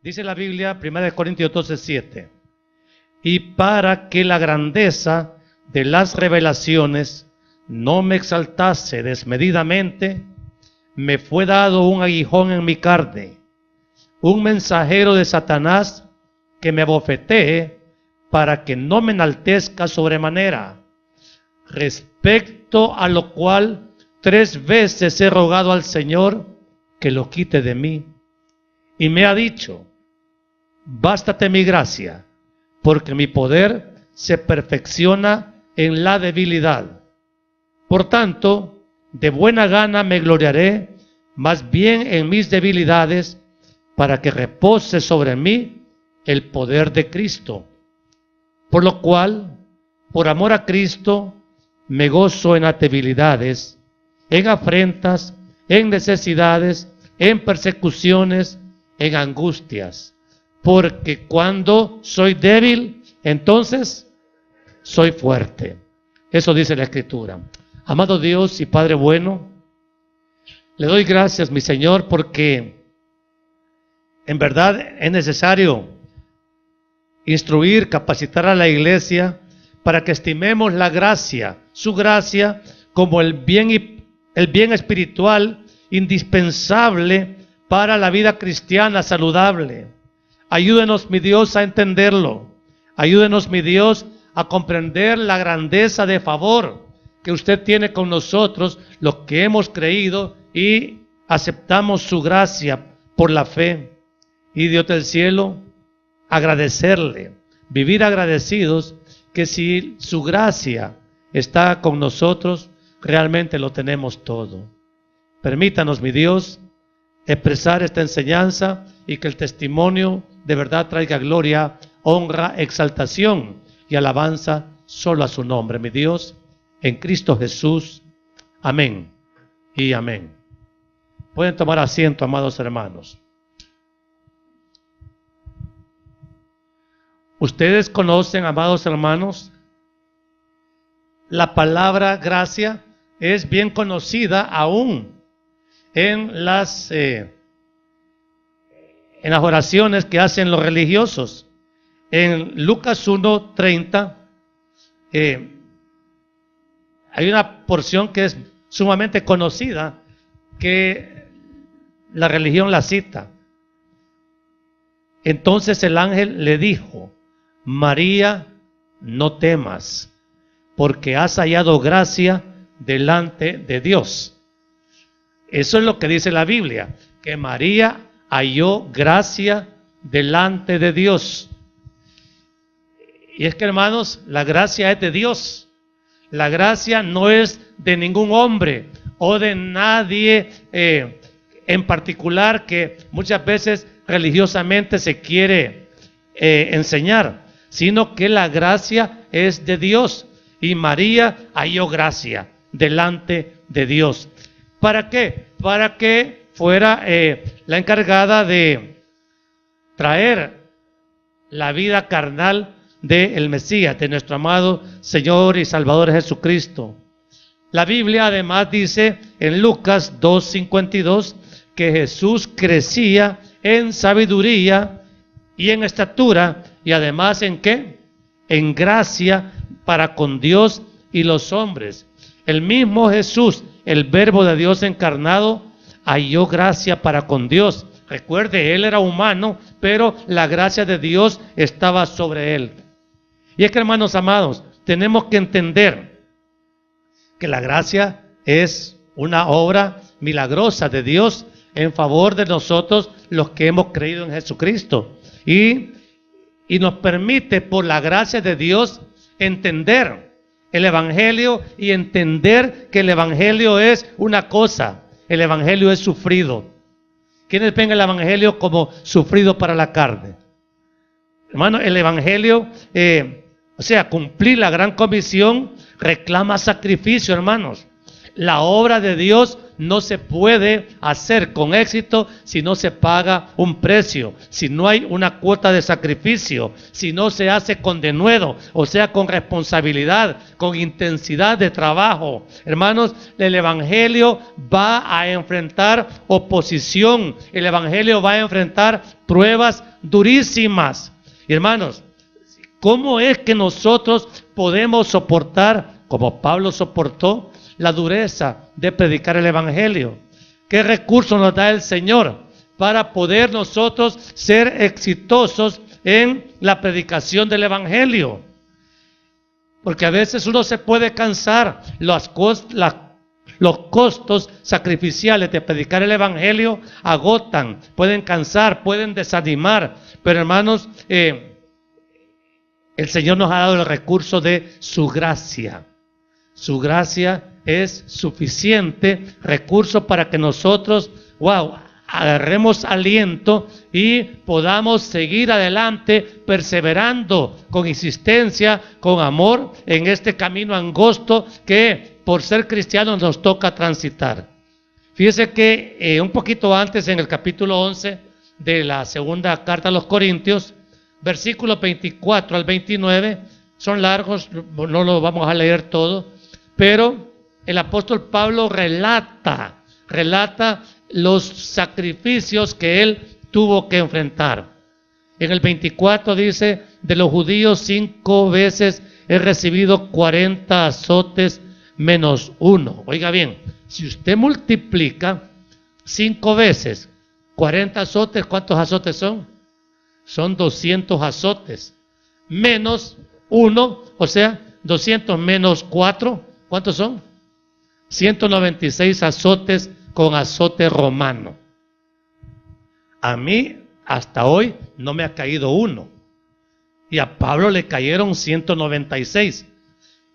Dice la Biblia, 1 Corintios 12:7, y para que la grandeza de las revelaciones no me exaltase desmedidamente, me fue dado un aguijón en mi carne, un mensajero de Satanás que me abofetee para que no me enaltezca sobremanera, respecto a lo cual 3 veces he rogado al Señor que lo quite de mí. Y me ha dicho, bástate mi gracia, porque mi poder se perfecciona en la debilidad. Por tanto, de buena gana me gloriaré más bien en mis debilidades, para que repose sobre mí el poder de Cristo. Por lo cual, por amor a Cristo, me gozo en las debilidades, en afrentas, en necesidades, en persecuciones, en angustias. Porque cuando soy débil, entonces soy fuerte. Eso dice la Escritura. Amado Dios y Padre bueno, le doy gracias, mi Señor, porque en verdad es necesario instruir, capacitar a la iglesia para que estimemos la gracia, su gracia, como el bien espiritual indispensable para la vida cristiana saludable. Ayúdenos, mi Dios, a entenderlo. Ayúdenos, mi Dios, a comprender la grandeza de favor que usted tiene con nosotros, los que hemos creído y aceptamos su gracia por la fe. Y Dios del cielo, agradecerle, vivir agradecidos, que si su gracia está con nosotros, realmente lo tenemos todo. Permítanos, mi Dios, expresar esta enseñanza y que el testimonio de verdad traiga gloria, honra, exaltación y alabanza solo a su nombre, mi Dios, en Cristo Jesús. Amén y amén. Pueden tomar asiento, amados hermanos. Ustedes conocen, amados hermanos, la palabra gracia es bien conocida aún en las oraciones que hacen los religiosos. En Lucas 1:30 hay una porción que es sumamente conocida, que la religión la cita. Entonces el ángel le dijo, María, no temas, porque has hallado gracia delante de Dios. Eso es lo que dice la Biblia, que María halló gracia delante de Dios. Y es que, hermanos, la gracia es de Dios. La gracia no es de ningún hombre o de nadie en particular que muchas veces religiosamente se quiere enseñar, sino que la gracia es de Dios. Y María halló gracia delante de Dios. ¿Para qué? Para que fuera la encargada de traer la vida carnal del Mesías, de nuestro amado Señor y Salvador Jesucristo. La Biblia además dice en Lucas 2:52 que Jesús crecía en sabiduría y en estatura, y además ¿en qué? En gracia para con Dios y los hombres. El mismo Jesús, el Verbo de Dios encarnado, halló gracia para con Dios. Recuerde, él era humano, pero la gracia de Dios estaba sobre él. Y es que, hermanos amados, tenemos que entender que la gracia es una obra milagrosa de Dios en favor de nosotros los que hemos creído en Jesucristo. Y nos permite, por la gracia de Dios, entender el Evangelio y entender que el Evangelio es una cosa. El Evangelio es sufrido. ¿Quiénes ven el Evangelio como sufrido para la carne? Hermano, el Evangelio, cumplir la gran comisión reclama sacrificio, hermanos. La obra de Dios no se puede hacer con éxito si no se paga un precio, si no hay una cuota de sacrificio, si no se hace con denuedo, o sea, con responsabilidad, con intensidad de trabajo. Hermanos, el Evangelio va a enfrentar oposición, el Evangelio va a enfrentar pruebas durísimas. Y hermanos, ¿cómo es que nosotros podemos soportar, como Pablo soportó, la dureza de predicar el Evangelio? ¿Qué recursos nos da el Señor para poder nosotros ser exitosos en la predicación del Evangelio? Porque a veces uno se puede cansar, los costos sacrificiales de predicar el Evangelio agotan, pueden cansar, pueden desanimar, pero hermanos, el Señor nos ha dado el recurso de su gracia. Su gracia es suficiente recurso para que nosotros, agarremos aliento y podamos seguir adelante, perseverando con insistencia, con amor, en este camino angosto que por ser cristianos nos toca transitar. Fíjese que un poquito antes, en el capítulo 11 de la segunda carta a los Corintios, versículos 24 al 29, son largos, no lo vamos a leer todo, pero el apóstol Pablo relata los sacrificios que él tuvo que enfrentar. En el 24 dice: de los judíos 5 veces he recibido 40 azotes menos 1. Oiga bien, si usted multiplica 5 veces 40 azotes, ¿cuántos azotes son? Son 200 azotes, menos 1, o sea, 200 menos 4, ¿cuántos son? 196 azotes con azote romano. A mí, hasta hoy, no me ha caído uno. Y a Pablo le cayeron 196.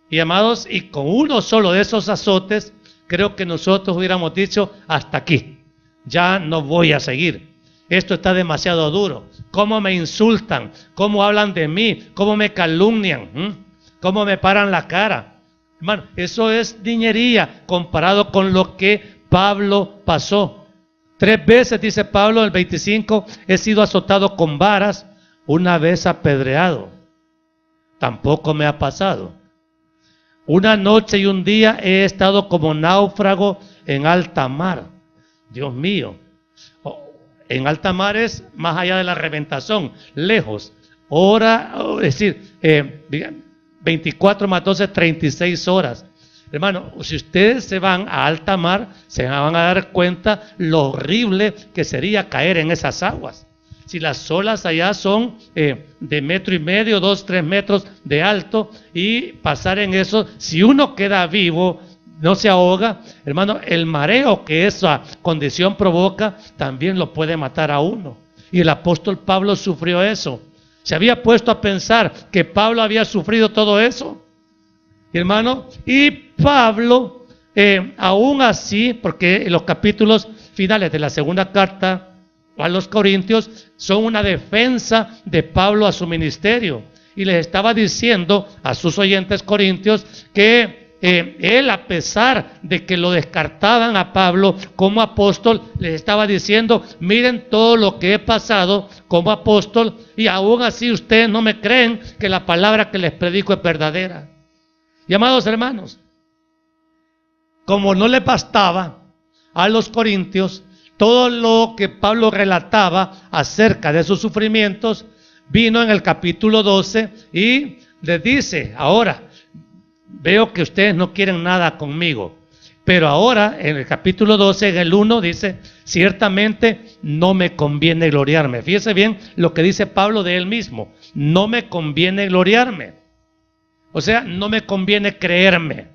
Y amados, y con uno solo de esos azotes, creo que nosotros hubiéramos dicho: hasta aquí, ya no voy a seguir. Esto está demasiado duro. ¿Cómo me insultan? ¿Cómo hablan de mí? ¿Cómo me calumnian? ¿Cómo me paran la cara? Hermano, eso es niñería comparado con lo que Pablo pasó. 3 veces, dice Pablo, el 25, he sido azotado con varas, una vez apedreado. Tampoco me ha pasado. Una noche y un día he estado como náufrago en alta mar. Dios mío. En alta mar es más allá de la reventazón, lejos. Es decir, 24 más 12, 36 horas. Hermano, si ustedes se van a alta mar, se van a dar cuenta lo horrible que sería caer en esas aguas. Si las olas allá son de 1,5 metros, 2, 3 metros de alto, y pasar en eso, si uno queda vivo, no se ahoga, hermano, el mareo que esa condición provoca también lo puede matar a uno. Y el apóstol Pablo sufrió eso. Se había puesto a pensar que Pablo había sufrido todo eso, hermano, y Pablo, aún así, porque los capítulos finales de la segunda carta a los Corintios son una defensa de Pablo a su ministerio, y les estaba diciendo a sus oyentes corintios que él, a pesar de que lo descartaban a Pablo como apóstol, les estaba diciendo: miren todo lo que he pasado como apóstol, y aún así ustedes no me creen que la palabra que les predico es verdadera. Y amados hermanos, como no les bastaba a los corintios todo lo que Pablo relataba acerca de sus sufrimientos, vino en el capítulo 12 y les dice: ahora veo que ustedes no quieren nada conmigo, pero ahora en el capítulo 12, en el 1, dice: ciertamente no me conviene gloriarme. Fíjese bien lo que dice Pablo de él mismo: no me conviene gloriarme, o sea, no me conviene creerme,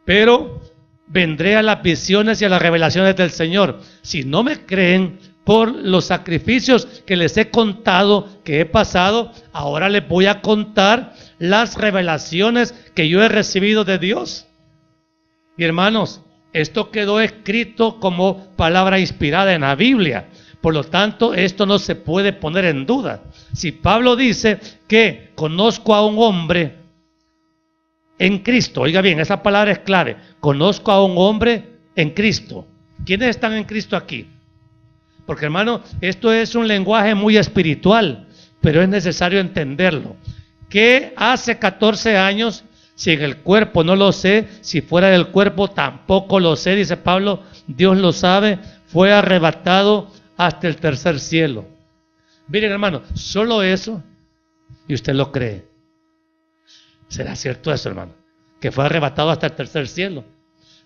pero vendré a las visiones y a las revelaciones del Señor. Si no me creen por los sacrificios que les he contado, que he pasado, ahora les voy a contar las revelaciones que yo he recibido de Dios. Y hermanos, esto quedó escrito como palabra inspirada en la Biblia. Por lo tanto, esto no se puede poner en duda. Si Pablo dice que conozco a un hombre en Cristo, oiga bien, esa palabra es clave: conozco a un hombre en Cristo. ¿Quiénes están en Cristo aquí? Porque hermano, esto es un lenguaje muy espiritual, pero es necesario entenderlo. ¿Qué hace 14 años? Si en el cuerpo no lo sé, si fuera del cuerpo tampoco lo sé, dice Pablo, Dios lo sabe, fue arrebatado hasta el tercer cielo. Miren hermano, solo eso, y usted lo cree. ¿Será cierto eso, hermano? Que fue arrebatado hasta el tercer cielo.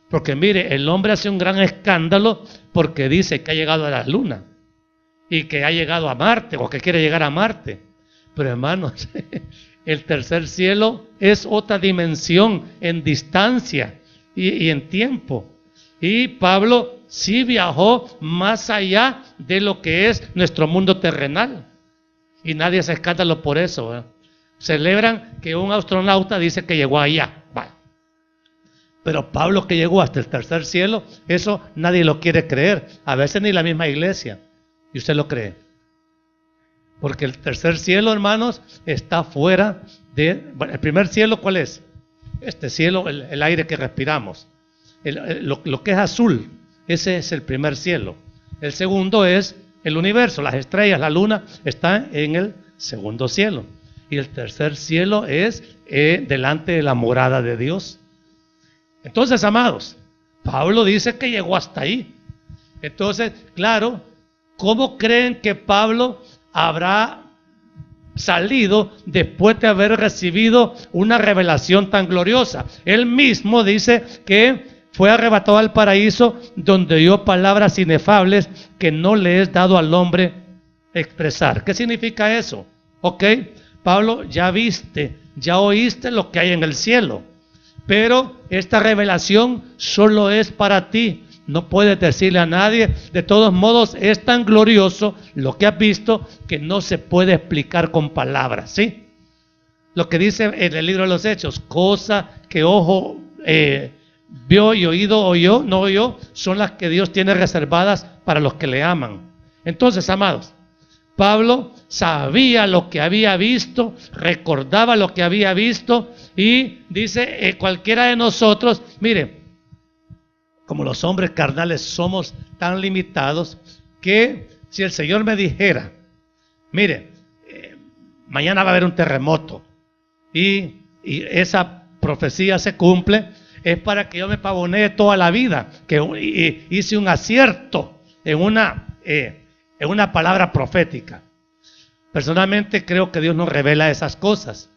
Porque mire, el hombre hace un gran escándalo porque dice que ha llegado a la luna y que ha llegado a Marte o que quiere llegar a Marte. Pero hermanos, el tercer cielo es otra dimensión en distancia y en tiempo. Y Pablo sí viajó más allá de lo que es nuestro mundo terrenal. Y nadie hace escándalo por eso, ¿verdad? Celebran que un astronauta dice que llegó allá. Vale. Pero Pablo que llegó hasta el tercer cielo, eso nadie lo quiere creer. A veces ni la misma iglesia. Y usted lo cree. Porque el tercer cielo, hermanos, está fuera de... Bueno, el primer cielo, ¿cuál es? Este cielo, el aire que respiramos. Lo que es azul, ese es el primer cielo. El segundo es el universo, las estrellas, la luna, están en el segundo cielo. Y el tercer cielo es delante de la morada de Dios. Entonces, amados, Pablo dice que llegó hasta ahí. Entonces, claro, ¿cómo creen que Pablo habrá salido después de haber recibido una revelación tan gloriosa? Él mismo dice que fue arrebatado al paraíso donde oyó palabras inefables que no le es dado al hombre expresar. ¿Qué significa eso? Ok, Pablo, ya viste, ya oíste lo que hay en el cielo, pero esta revelación solo es para ti. No puedes decirle a nadie. De todos modos, es tan glorioso lo que has visto que no se puede explicar con palabras, ¿sí? Lo que dice en el libro de los Hechos, cosa que ojo vio y oído oyó, no oyó, son las que Dios tiene reservadas para los que le aman. Entonces, amados, Pablo sabía lo que había visto, recordaba lo que había visto y dice, cualquiera de nosotros, mire, como los hombres carnales somos tan limitados que si el Señor me dijera, mire, mañana va a haber un terremoto y esa profecía se cumple, es para que yo me pavonee toda la vida, que hice un acierto en una palabra profética. Personalmente creo que Dios nos revela esas cosas.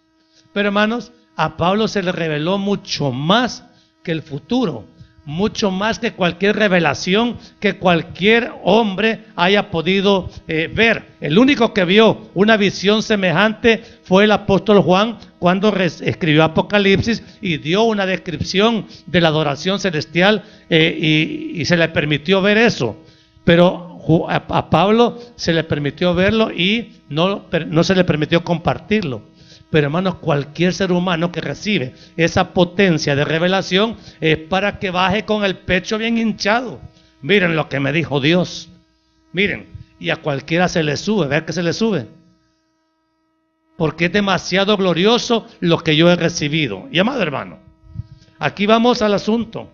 Pero hermanos, a Pablo se le reveló mucho más que el futuro, mucho más que cualquier revelación que cualquier hombre haya podido ver. El único que vio una visión semejante fue el apóstol Juan cuando escribió Apocalipsis y dio una descripción de la adoración celestial y se le permitió ver eso. Pero a Pablo se le permitió verlo y no se le permitió compartirlo. Pero hermanos, cualquier ser humano que recibe esa potencia de revelación es para que baje con el pecho bien hinchado. Miren lo que me dijo Dios. Miren, y a cualquiera se le sube, ¿ver que se le sube? Porque es demasiado glorioso lo que yo he recibido. Y amado hermano, aquí vamos al asunto.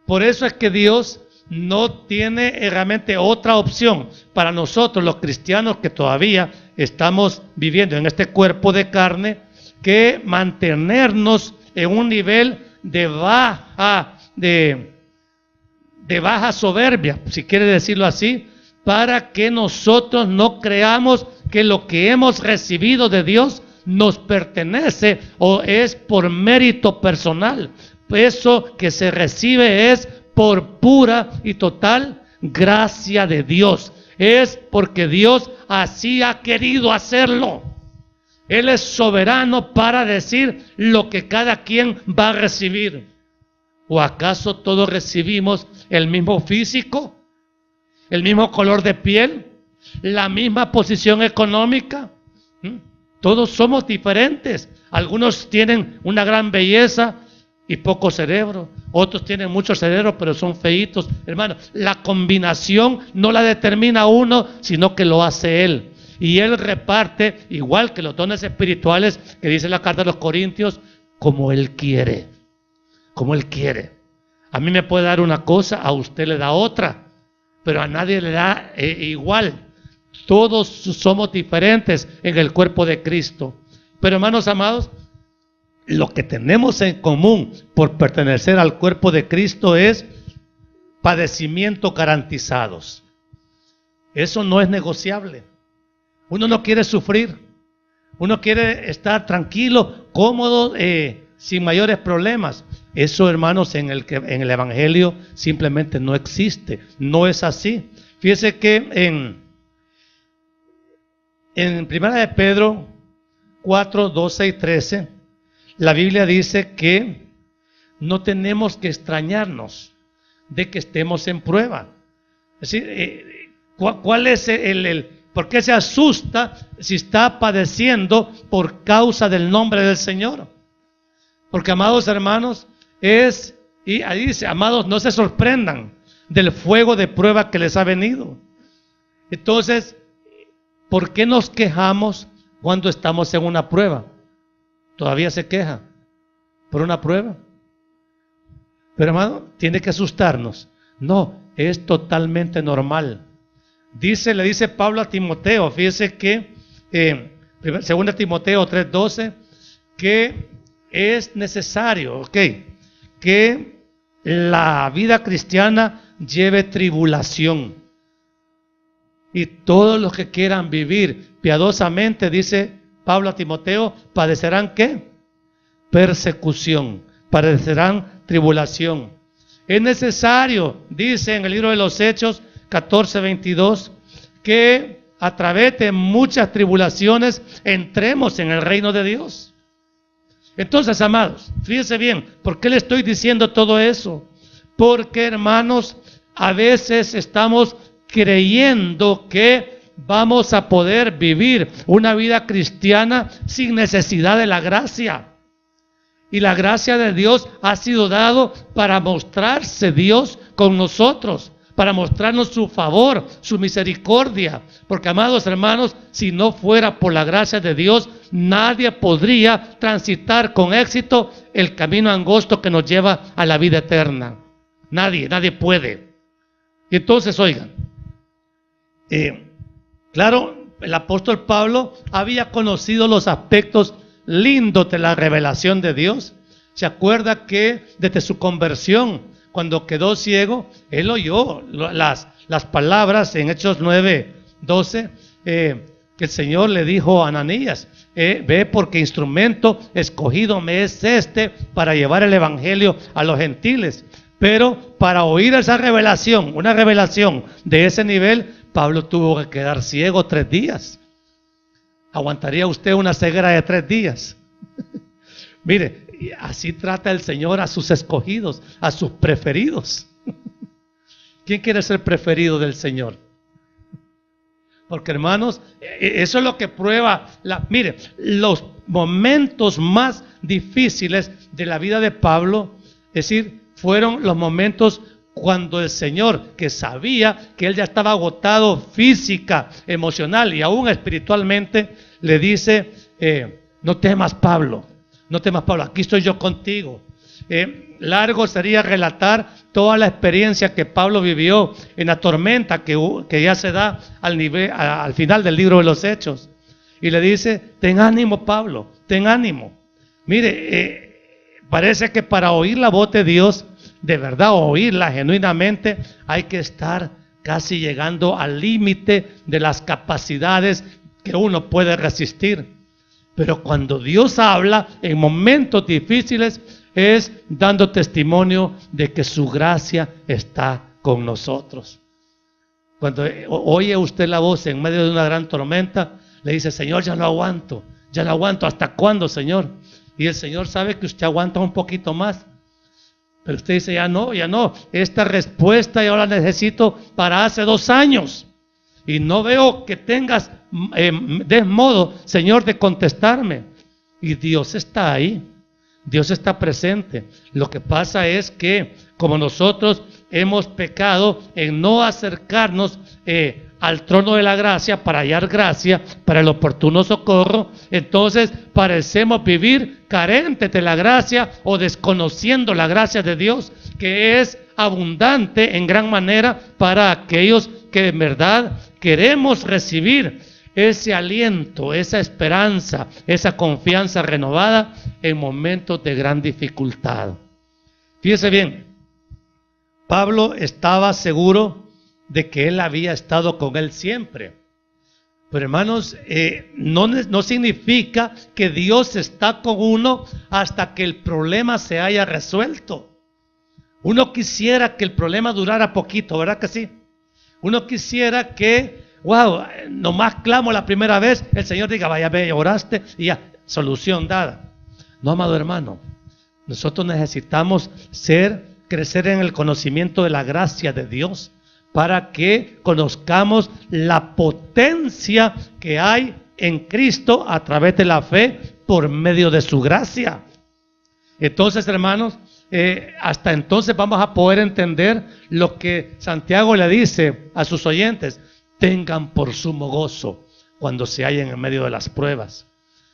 Por eso es que Dios no tiene realmente otra opción para nosotros los cristianos que todavía estamos viviendo en este cuerpo de carne que mantenernos en un nivel de baja soberbia, si quiere decirlo así, para que nosotros no creamos que lo que hemos recibido de Dios nos pertenece o es por mérito personal. Eso que se recibe es por pura y total gracia de Dios. Es porque Dios así ha querido hacerlo. Él es soberano para decir lo que cada quien va a recibir. ¿O acaso todos recibimos el mismo físico? ¿El mismo color de piel? ¿La misma posición económica? Todos somos diferentes. Algunos tienen una gran belleza y poco cerebro, otros tienen mucho cerebro pero son feitos. Hermano, la combinación no la determina uno, sino que lo hace Él. Y Él reparte, igual que los dones espirituales que dice la carta de los Corintios, como Él quiere. Como Él quiere. A mí me puede dar una cosa, a usted le da otra, pero a nadie le da igual. Todos somos diferentes en el cuerpo de Cristo. Pero hermanos amados, lo que tenemos en común por pertenecer al cuerpo de Cristo es padecimientos garantizados. Eso no es negociable. Uno no quiere sufrir. Uno quiere estar tranquilo, cómodo, sin mayores problemas. Eso, hermanos, en el Evangelio simplemente no existe. No es así. Fíjese que en 1 de Pedro 4, 12 y 13, la Biblia dice que no tenemos que extrañarnos de que estemos en prueba. Es decir, ¿cuál es por qué se asusta si está padeciendo por causa del nombre del Señor? Porque, amados hermanos, y ahí dice, amados, no se sorprendan del fuego de prueba que les ha venido. Entonces, ¿por qué nos quejamos cuando estamos en una prueba? Todavía se queja por una prueba. Pero, hermano, tiene que asustarnos. No, es totalmente normal. Le dice Pablo a Timoteo, fíjese que 2 Timoteo 3:12, que es necesario, que la vida cristiana lleve tribulación. Y todos los que quieran vivir piadosamente, dice Pablo a Timoteo, padecerán ¿qué? Persecución, padecerán tribulación. Es necesario, dice en el libro de los Hechos 14:22, que a través de muchas tribulaciones entremos en el reino de Dios. Entonces, amados, fíjense bien, ¿por qué le estoy diciendo todo eso? Porque, hermanos, a veces estamos creyendo que vamos a poder vivir una vida cristiana sin necesidad de la gracia. Y la gracia de Dios ha sido dado para mostrarse Dios con nosotros, para mostrarnos su favor, su misericordia. Porque, amados hermanos, si no fuera por la gracia de Dios, nadie podría transitar con éxito el camino angosto que nos lleva a la vida eterna. Nadie puede. Y entonces, oigan, claro, el apóstol Pablo había conocido los aspectos lindos de la revelación de Dios. Se acuerda que desde su conversión, cuando quedó ciego, él oyó las palabras en Hechos 9:12, que el Señor le dijo a Ananías, ve, porque instrumento escogido me es para llevar el evangelio a los gentiles. Pero para oír esa revelación, una revelación de ese nivel, Pablo tuvo que quedar ciego 3 días. ¿Aguantaría usted una ceguera de 3 días? Mire, así trata el Señor a sus escogidos, a sus preferidos. ¿Quién quiere ser preferido del Señor? Porque, hermanos, eso es lo que prueba. Mire, los momentos más difíciles de la vida de Pablo, es decir, fueron los momentos cuando el Señor, que sabía que él ya estaba agotado física, emocional y aún espiritualmente, le dice, no temas, Pablo, aquí estoy yo contigo. Largo sería relatar toda la experiencia que Pablo vivió en la tormenta que ya se da al final del libro de los Hechos. Y le dice, ten ánimo, Pablo, ten ánimo. Mire, parece que para oír la voz de Dios, de verdad, oírla genuinamente, hay que estar casi llegando al límite de las capacidades que uno puede resistir. Pero cuando Dios habla en momentos difíciles, es dando testimonio de que su gracia está con nosotros. Cuando oye usted la voz en medio de una gran tormenta, le dice, Señor, ya no aguanto, ¿hasta cuándo, Señor? Y el Señor sabe que usted aguanta un poquito más. Pero usted dice, ya no, esta respuesta yo la necesito para hace 2 años. Y no veo que tengas modo, Señor, de contestarme. Y Dios está ahí, Dios está presente. Lo que pasa es que como nosotros hemos pecado en no acercarnos al trono de la gracia para hallar gracia, para el oportuno socorro, entonces parecemos vivir carentes de la gracia o desconociendo la gracia de Dios, que es abundante en gran manera para aquellos que en verdad queremos recibir ese aliento, esa esperanza, esa confianza renovada en momentos de gran dificultad. Fíjese bien, Pablo estaba seguro de que él había estado con él siempre. Pero hermanos, no significa que Dios está con uno hasta que el problema se haya resuelto. Uno quisiera que el problema durara poquito, ¿verdad que sí? Uno quisiera que, wow, nomás clamo la primera vez, el Señor diga, vaya, ve, oraste y ya, solución dada. No, amado hermano, nosotros necesitamos crecer en el conocimiento de la gracia de Dios, para que conozcamos la potencia que hay en Cristo a través de la fe por medio de su gracia. Entonces, hermanos, hasta entonces vamos a poder entender lo que Santiago le dice a sus oyentes: tengan por sumo gozo cuando se hallen en medio de las pruebas.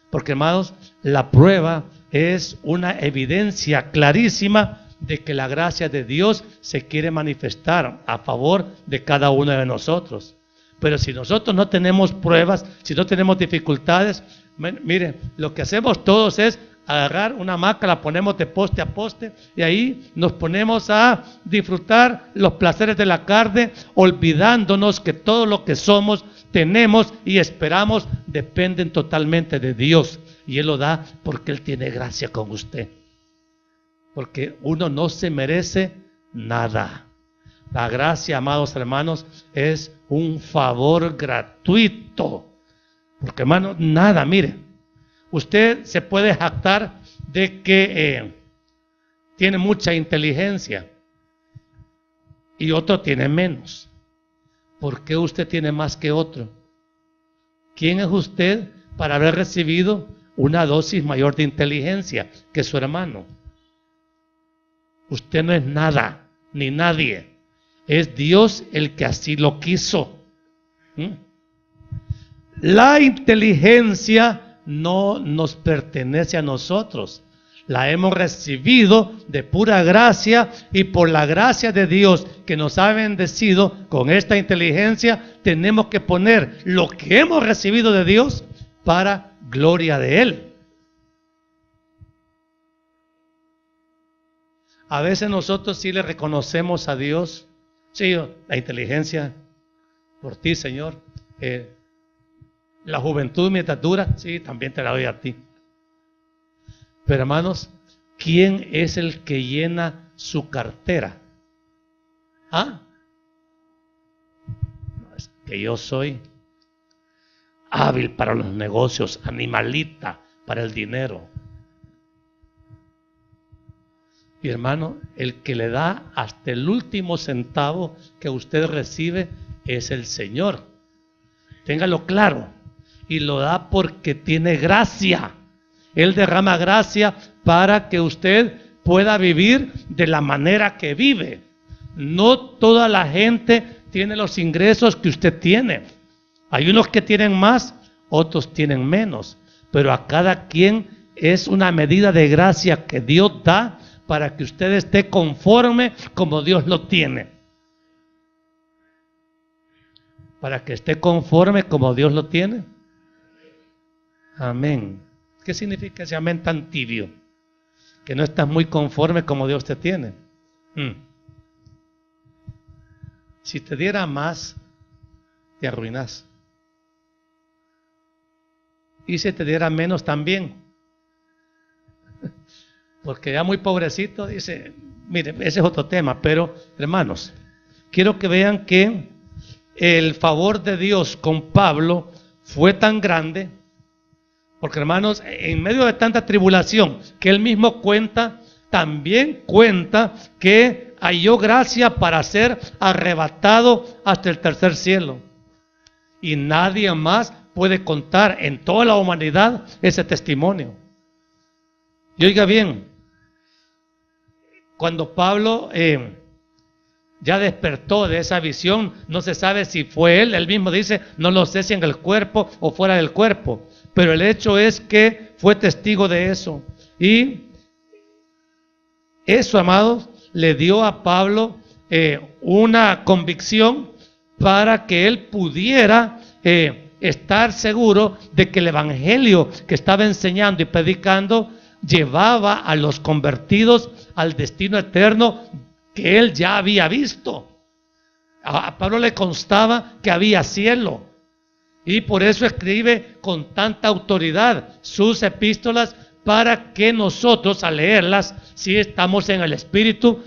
Porque, hermanos, la prueba es una evidencia clarísima de que la gracia de Dios se quiere manifestar a favor de cada uno de nosotros. Pero si nosotros no tenemos pruebas, si no tenemos dificultades, mire, lo que hacemos todos es agarrar una hamaca, la ponemos de poste a poste y ahí nos ponemos a disfrutar los placeres de la carne, olvidándonos que todo lo que somos, tenemos y esperamos dependen totalmente de Dios, y Él lo da porque Él tiene gracia con usted. Porque uno no se merece nada. La gracia, amados hermanos, es un favor gratuito. Porque, hermano, nada, mire, usted se puede jactar de que tiene mucha inteligencia y otro tiene menos. ¿Por qué usted tiene más que otro? ¿Quién es usted para haber recibido una dosis mayor de inteligencia que su hermano? Usted no es nada, ni nadie. Es Dios el que así lo quiso. La inteligencia no nos pertenece a nosotros. La hemos recibido de pura gracia, y por la gracia de Dios que nos ha bendecido con esta inteligencia, tenemos que poner lo que hemos recibido de Dios para gloria de Él. A veces nosotros sí le reconocemos a Dios, sí, la inteligencia por ti, Señor. La juventud mientras dura, sí, también te la doy a ti. Pero, hermanos, ¿quién es el que llena su cartera? ¿Ah? No, es que yo soy hábil para los negocios, animalita para el dinero. Y, hermano, el que le da hasta el último centavo que usted recibe es el Señor. Téngalo claro. Y lo da porque tiene gracia. Él derrama gracia para que usted pueda vivir de la manera que vive. No toda la gente tiene los ingresos que usted tiene. Hay unos que tienen más, otros tienen menos. Pero a cada quien es una medida de gracia que Dios da para que usted esté conforme como Dios lo tiene. Para que esté conforme como Dios lo tiene. Amén. ¿Qué significa ese amén tan tibio? Que no estás muy conforme como Dios te tiene. Si te diera más, te arruinas. Y si te diera menos también. Porque ya muy pobrecito, dice, mire, ese es otro tema, pero hermanos, quiero que vean que el favor de Dios con Pablo fue tan grande, porque, hermanos, en medio de tanta tribulación que él mismo cuenta, también cuenta que halló gracia para ser arrebatado hasta el tercer cielo. Y nadie más puede contar en toda la humanidad ese testimonio. Y oiga bien, cuando Pablo ya despertó de esa visión, no se sabe si fue él mismo dice, no lo sé si en el cuerpo o fuera del cuerpo, pero el hecho es que fue testigo de eso. Y eso, amados, le dio a Pablo una convicción para que él pudiera estar seguro de que el evangelio que estaba enseñando y predicando llevaba a los convertidos al destino eterno que él ya había visto. A Pablo le constaba que había cielo, y por eso escribe con tanta autoridad sus epístolas, para que nosotros al leerlas, si estamos en el Espíritu,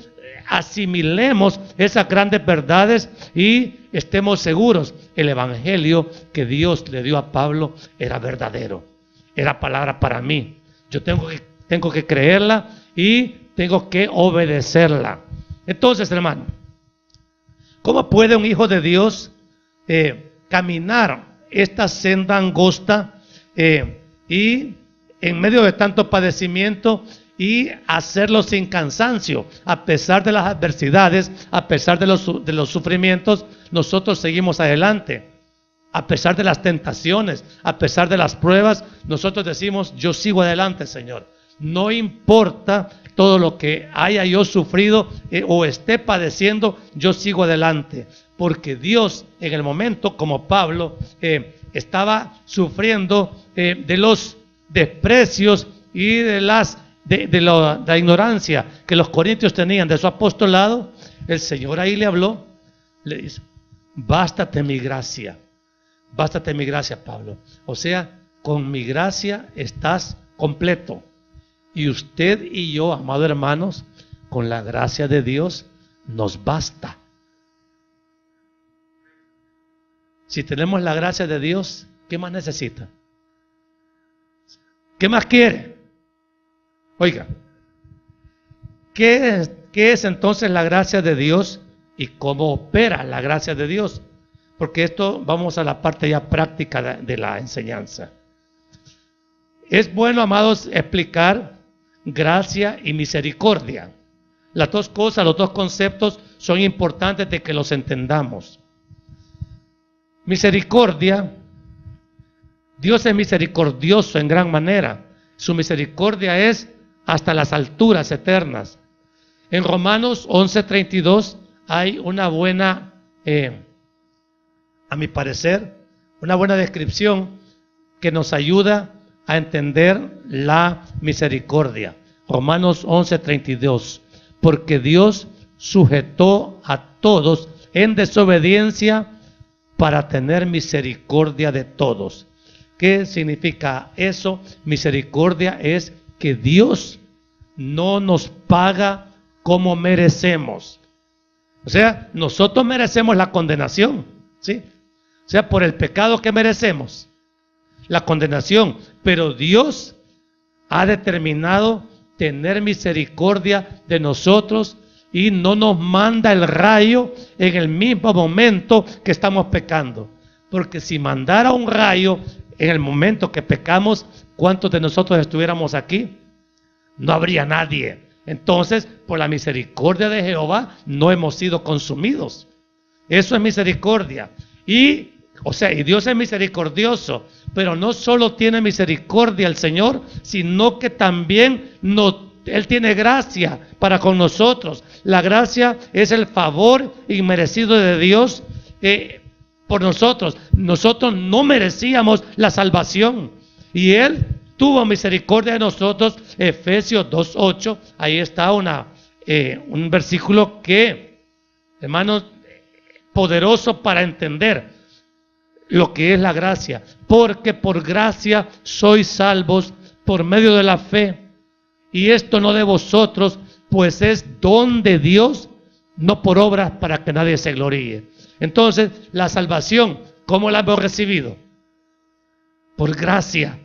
asimilemos esas grandes verdades y estemos seguros. El evangelio que Dios le dio a Pablo era verdadero, era palabra para mí. Yo tengo que creerla y tengo que obedecerla. Entonces, hermano, ¿cómo puede un hijo de Dios caminar esta senda angosta y en medio de tanto padecimiento y hacerlo sin cansancio? A pesar de las adversidades, a pesar de los sufrimientos, nosotros seguimos adelante. A pesar de las tentaciones, a pesar de las pruebas, nosotros decimos: yo sigo adelante, Señor. No importa todo lo que haya yo sufrido o esté padeciendo, yo sigo adelante. Porque Dios, en el momento, como Pablo, estaba sufriendo de los desprecios y de la ignorancia que los corintios tenían de su apostolado, el Señor ahí le habló, le dice: bástate mi gracia, Pablo. O sea, con mi gracia estás completo. Y usted y yo, amados hermanos, con la gracia de Dios nos basta. Si tenemos la gracia de Dios, ¿qué más necesita? ¿Qué más quiere? Oiga, ¿qué es entonces la gracia de Dios y cómo opera la gracia de Dios? Porque esto, vamos a la parte ya práctica de la enseñanza. Es bueno, amados, explicar gracia y misericordia. Las dos cosas, los dos conceptos son importantes de que los entendamos. Misericordia, Dios es misericordioso en gran manera. Su misericordia es hasta las alturas eternas. En Romanos 11:32 hay una buena, a mi parecer, una buena descripción que nos ayuda a entender la misericordia. Romanos 11:32. Porque Dios sujetó a todos en desobediencia para tener misericordia de todos. ¿Qué significa eso? Misericordia es que Dios no nos paga como merecemos. O sea, nosotros merecemos la condenación, ¿sí? O sea, por el pecado que merecemos, la condenación. Pero Dios ha determinado tener misericordia de nosotros y no nos manda el rayo en el mismo momento que estamos pecando. Porque si mandara un rayo en el momento que pecamos, ¿cuántos de nosotros estuviéramos aquí? No habría nadie. Entonces, por la misericordia de Jehová, no hemos sido consumidos. Eso es misericordia. Y Dios es misericordioso, pero no solo tiene misericordia el Señor, sino que también Él tiene gracia para con nosotros. La gracia es el favor inmerecido de Dios por nosotros. Nosotros no merecíamos la salvación y Él tuvo misericordia de nosotros. Efesios 2:8, ahí está un versículo que, hermanos, poderoso para entender lo que es la gracia. Porque por gracia sois salvos por medio de la fe, y esto no de vosotros, pues es don de Dios, no por obras para que nadie se gloríe. Entonces, la salvación, ¿cómo la hemos recibido? Por gracia.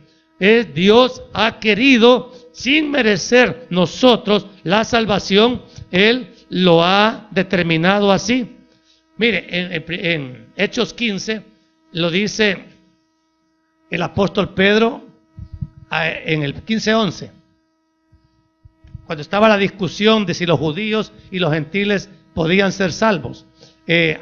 Dios ha querido, sin merecer nosotros la salvación, Él lo ha determinado así. Mire, en Hechos 15 lo dice el apóstol Pedro en el 15:11, cuando estaba la discusión de si los judíos y los gentiles podían ser salvos.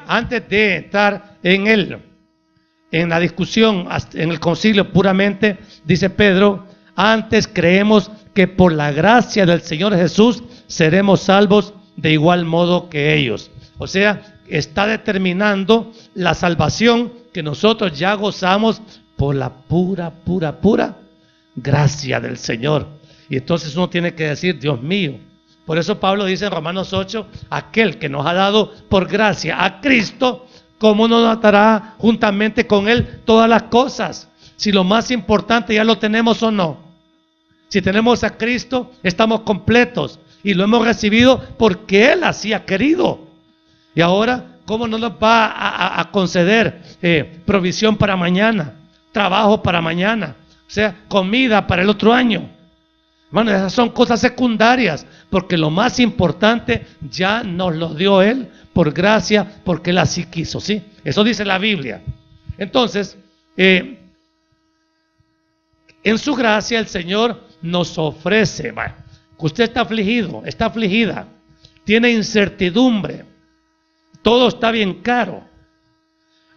Antes de entrar en la discusión, en el concilio puramente, dice Pedro: antes creemos que por la gracia del Señor Jesús seremos salvos de igual modo que ellos. O sea, está determinando la salvación que nosotros ya gozamos por la pura gracia del Señor. Y entonces uno tiene que decir, Dios mío. Por eso Pablo dice en Romanos 8, aquel que nos ha dado por gracia a Cristo, ¿cómo no nos dará juntamente con Él todas las cosas? Si lo más importante ya lo tenemos o no. Si tenemos a Cristo, estamos completos y lo hemos recibido porque Él así ha querido. Y ahora, ¿cómo no nos va a conceder provisión para mañana? Trabajo para mañana, o sea, comida para el otro año. Bueno, esas son cosas secundarias, porque lo más importante ya nos lo dio Él por gracia, porque Él así quiso, ¿sí? Eso dice la Biblia. Entonces, en su gracia el Señor nos ofrece, bueno, usted está afligido, está afligida, tiene incertidumbre, todo está bien caro,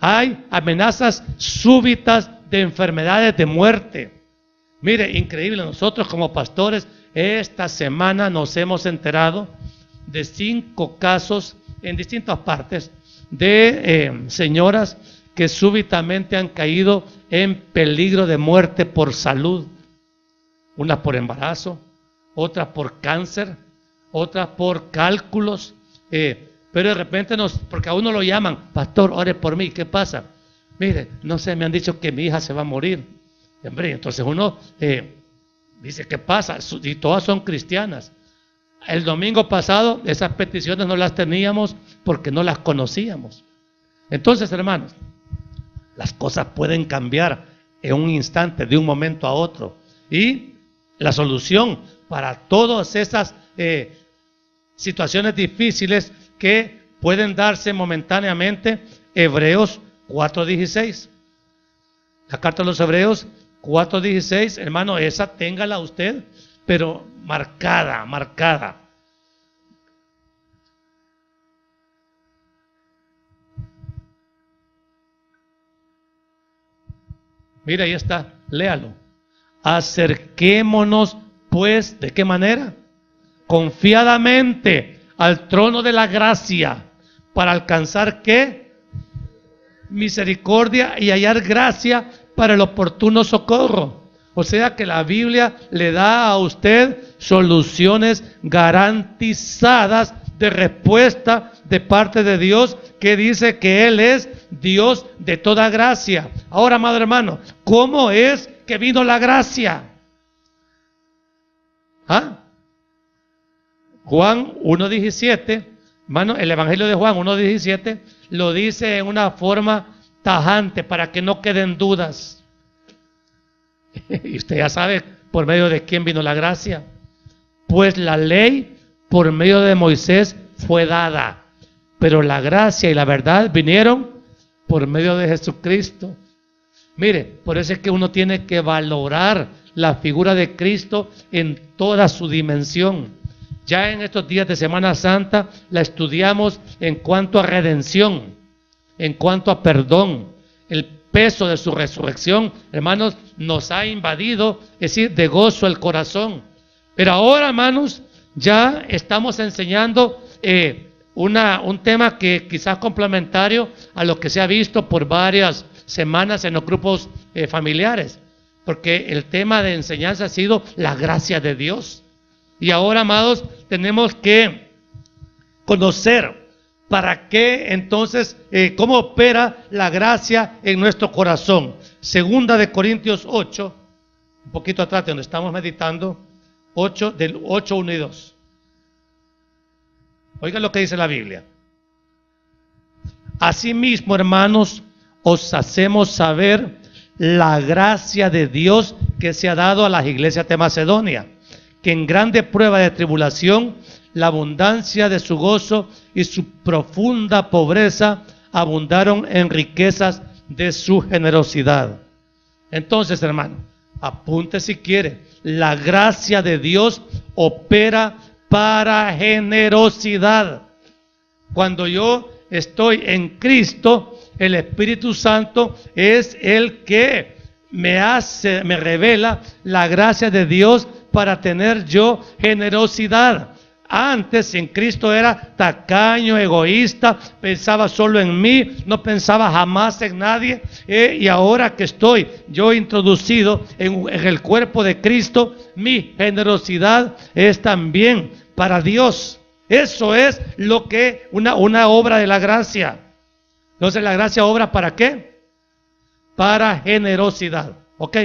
hay amenazas súbitas de enfermedades, de muerte. Mire, increíble, nosotros como pastores esta semana nos hemos enterado de 5 casos en distintas partes de señoras que súbitamente han caído en peligro de muerte por salud. Una por embarazo, otra por cáncer, otra por cálculos, pero de repente porque a uno lo llaman, pastor, ore por mí, ¿qué pasa? Mire, no sé, me han dicho que mi hija se va a morir. Hombre, entonces uno dice, ¿qué pasa? Y todas son cristianas. El domingo pasado esas peticiones no las teníamos porque no las conocíamos. Entonces, hermanos, las cosas pueden cambiar en un instante, de un momento a otro. Y la solución para todas esas situaciones difíciles que pueden darse momentáneamente, Hebreos 4:16. La carta a los Hebreos 4:16, hermano, esa téngala usted, pero marcada. Mira, ahí está, léalo. Acerquémonos, pues, ¿de qué manera? Confiadamente al trono de la gracia, para alcanzar, ¿qué? Misericordia y hallar gracia para el oportuno socorro. O sea que la Biblia le da a usted soluciones garantizadas de respuesta de parte de Dios, que dice que Él es Dios de toda gracia. Ahora, amado hermano, ¿cómo es que vino la gracia? Juan 1:17, hermano, el Evangelio de Juan 1:17 lo dice en una forma tajante para que no queden dudas. Y usted ya sabe por medio de quién vino la gracia. Pues la ley por medio de Moisés fue dada, pero la gracia y la verdad vinieron por medio de Jesucristo. Mire, por eso es que uno tiene que valorar la figura de Cristo en toda su dimensión. Ya en estos días de Semana Santa la estudiamos en cuanto a redención, en cuanto a perdón. El peso de su resurrección, hermanos, nos ha invadido, es decir, de gozo el corazón. Pero ahora, hermanos, ya estamos enseñando un tema que quizás complementario a lo que se ha visto por varias semanas en los grupos familiares, porque el tema de enseñanza ha sido la gracia de Dios. Y ahora, amados, tenemos que conocer para qué entonces, cómo opera la gracia en nuestro corazón. Segunda de Corintios 8, un poquito atrás de donde estamos meditando, 8, del 8, 1 y 2. Oigan lo que dice la Biblia. Asimismo, hermanos, os hacemos saber la gracia de Dios que se ha dado a las iglesias de Macedonia, que en grande prueba de tribulación, la abundancia de su gozo y su profunda pobreza abundaron en riquezas de su generosidad. Entonces, hermano, apunte si quiere, la gracia de Dios opera para generosidad. Cuando yo estoy en Cristo, el Espíritu Santo es el que me revela la gracia de Dios para tener yo generosidad. Antes en Cristo era tacaño, egoísta, pensaba solo en mí, no pensaba jamás en nadie. Y ahora que estoy yo introducido en el cuerpo de Cristo, mi generosidad es también para Dios. Eso es lo que una obra de la gracia. Entonces la gracia obra ¿para qué? Para generosidad. ¿Ok?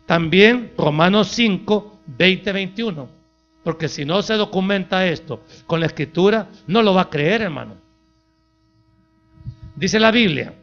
También Romanos 5, 20, 21. Porque si no se documenta esto con la escritura, no lo va a creer, hermano. Dice la Biblia: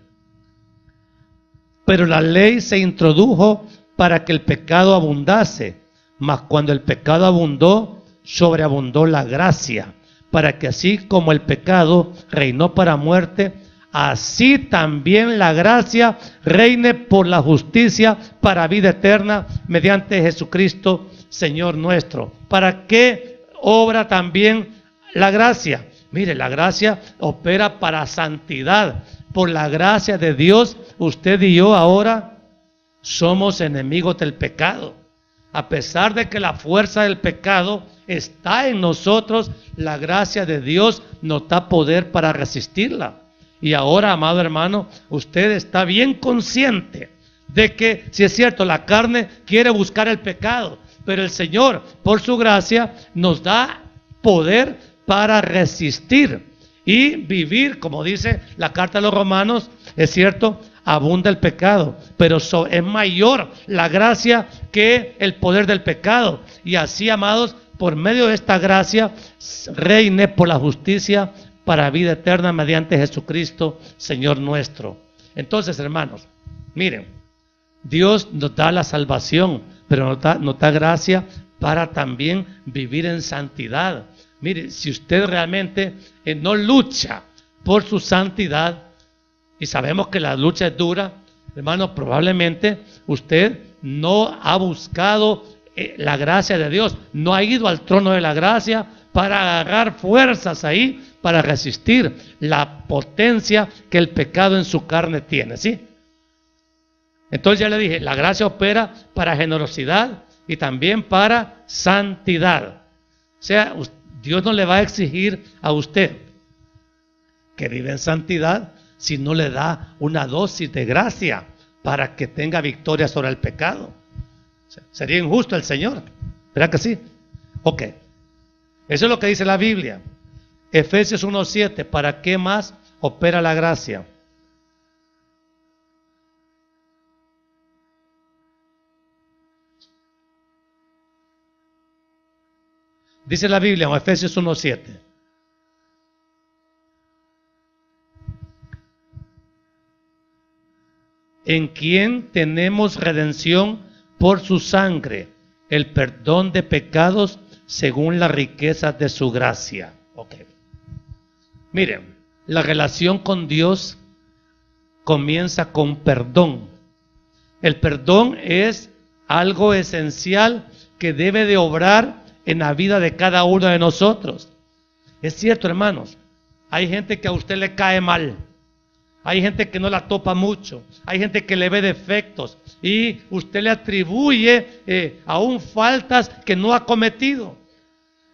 pero la ley se introdujo para que el pecado abundase, mas cuando el pecado abundó, sobreabundó la gracia, para que así como el pecado reinó para muerte, así también la gracia reine por la justicia para vida eterna mediante Jesucristo Señor nuestro. ¿Para qué obra también la gracia? Mire, la gracia opera para santidad. Por la gracia de Dios, usted y yo ahora somos enemigos del pecado. A pesar de que la fuerza del pecado está en nosotros, la gracia de Dios nos da poder para resistirla. Y ahora, amado hermano, usted está bien consciente de que, si es cierto, la carne quiere buscar el pecado, pero el Señor, por su gracia, nos da poder para resistir y vivir, como dice la carta a los Romanos, es cierto, abunda el pecado, pero es mayor la gracia que el poder del pecado. Y así, amados, por medio de esta gracia, reine por la justicia para vida eterna mediante Jesucristo, Señor nuestro. Entonces, hermanos, miren, Dios nos da la salvación, pero nos da gracia para también vivir en santidad. Mire, si usted realmente no lucha por su santidad, y sabemos que la lucha es dura, hermano, probablemente usted no ha buscado la gracia de Dios, no ha ido al trono de la gracia para agarrar fuerzas ahí, para resistir la potencia que el pecado en su carne tiene, ¿sí? Entonces ya le dije, la gracia opera para generosidad y también para santidad. O sea, Dios no le va a exigir a usted que vive en santidad si no le da una dosis de gracia para que tenga victoria sobre el pecado. O sea, sería injusto el Señor, ¿verdad que sí? Ok, eso es lo que dice la Biblia. Efesios 1:7, ¿para qué más opera la gracia? Dice la Biblia en Efesios 1:7. En quien tenemos redención por su sangre, el perdón de pecados según las riquezas de su gracia. Ok. Miren, la relación con Dios comienza con perdón. El perdón es algo esencial que debe de obrar en la vida de cada uno de nosotros. Es cierto, hermanos, hay gente que a usted le cae mal, hay gente que no la topa mucho, hay gente que le ve defectos y usted le atribuye aún faltas que no ha cometido.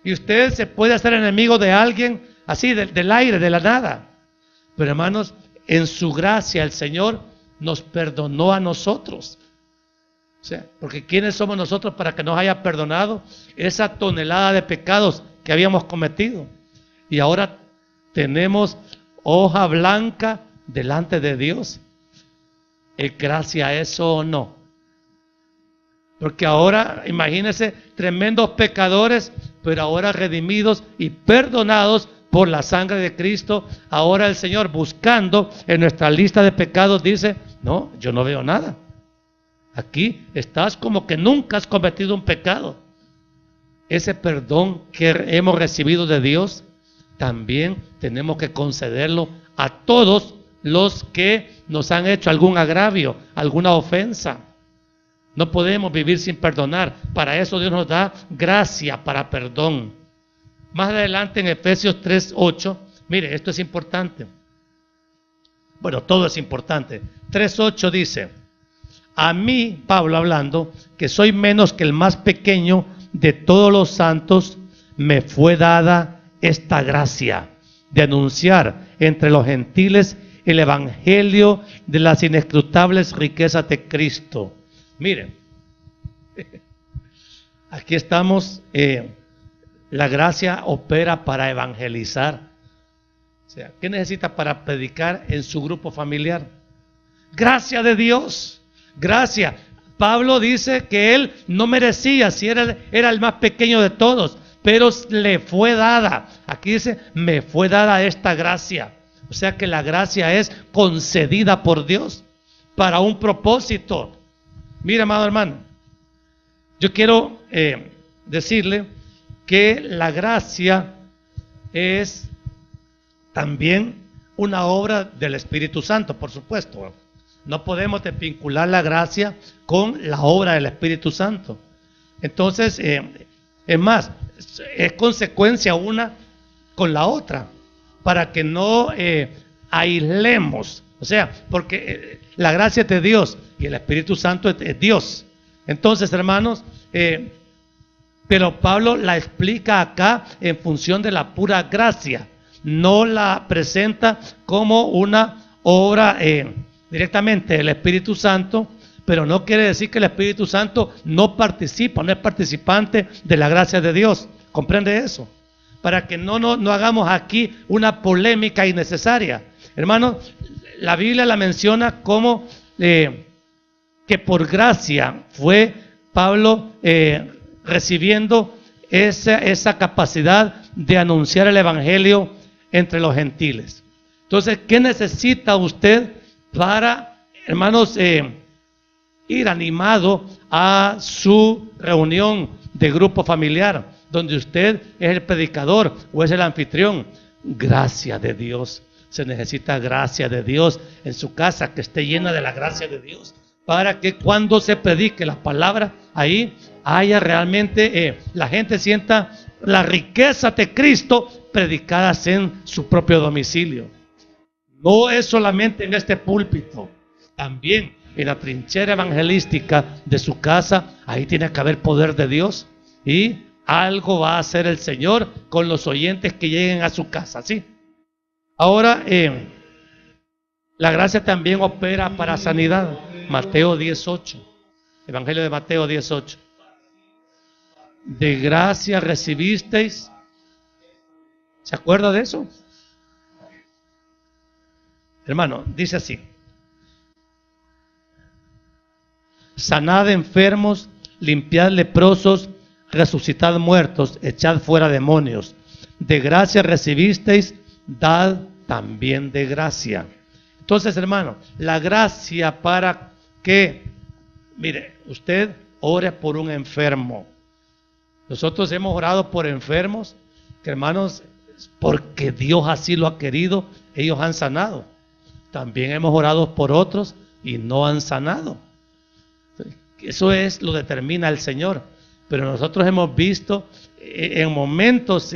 Y usted se puede hacer enemigo de alguien así del aire, de la nada. Pero hermanos, en su gracia el Señor nos perdonó a nosotros. O sea, porque ¿quiénes somos nosotros para que nos haya perdonado esa tonelada de pecados que habíamos cometido? Y ahora tenemos hoja blanca delante de Dios. ¿Es gracia eso o no? Porque ahora, imagínense, tremendos pecadores, pero ahora redimidos y perdonados por la sangre de Cristo. Ahora el Señor, buscando en nuestra lista de pecados, dice, no, yo no veo nada. Aquí estás como que nunca has cometido un pecado. Ese perdón que hemos recibido de Dios, también tenemos que concederlo a todos los que nos han hecho algún agravio, alguna ofensa. No podemos vivir sin perdonar. Para eso Dios nos da gracia para perdón. Más adelante en Efesios 3:8, mire, esto es importante. Bueno, todo es importante. 3:8 dice: a mí, Pablo hablando, que soy menos que el más pequeño de todos los santos, me fue dada esta gracia de anunciar entre los gentiles el evangelio de las inescrutables riquezas de Cristo. Miren, aquí estamos, la gracia opera para evangelizar. O sea, ¿qué necesita para predicar en su grupo familiar? Gracia de Dios, gracia. Pablo dice que él no merecía, si era el más pequeño de todos, pero le fue dada. Aquí dice, me fue dada esta gracia. O sea que la gracia es concedida por Dios para un propósito. Mira, amado hermano, yo quiero decirle que la gracia es también una obra del Espíritu Santo, por supuesto. No podemos desvincular la gracia con la obra del Espíritu Santo. Entonces, es más, es consecuencia una con la otra, para que no aislemos. O sea, porque la gracia es de Dios y el Espíritu Santo es Dios. Entonces, hermanos, pero Pablo la explica acá en función de la pura gracia. No la presenta como una obra directamente del Espíritu Santo, pero no quiere decir que el Espíritu Santo no participa, no es participante de la gracia de Dios. ¿Comprende eso? Para que no hagamos aquí una polémica innecesaria. Hermanos, la Biblia la menciona como que por gracia fue Pablo recibiendo esa capacidad de anunciar el Evangelio entre los gentiles. Entonces, ¿qué necesita usted para, hermanos, ir animado a su reunión de grupo familiar, donde usted es el predicador o es el anfitrión? Gracia de Dios. Se necesita gracia de Dios en su casa, que esté llena de la gracia de Dios, para que cuando se predique la palabra, ahí haya realmente, la gente sienta la riqueza de Cristo predicadas en su propio domicilio. No es solamente en este púlpito, también en la trinchera evangelística de su casa. Ahí tiene que haber poder de Dios, y algo va a hacer el Señor con los oyentes que lleguen a su casa, ¿sí? Ahora, la gracia también opera para sanidad. Mateo 18, Evangelio de Mateo 18. De gracia recibisteis. ¿Se acuerda de eso? Hermano, dice así: sanad enfermos, limpiad leprosos, resucitad muertos, echad fuera demonios. De gracia recibisteis, dad también de gracia. Entonces, hermano, la gracia para que, mire, usted ore por un enfermo. Nosotros hemos orado por enfermos que, hermanos, porque Dios así lo ha querido, ellos han sanado. También hemos orado por otros y no han sanado. Eso es, lo determina el Señor. Pero nosotros hemos visto en momentos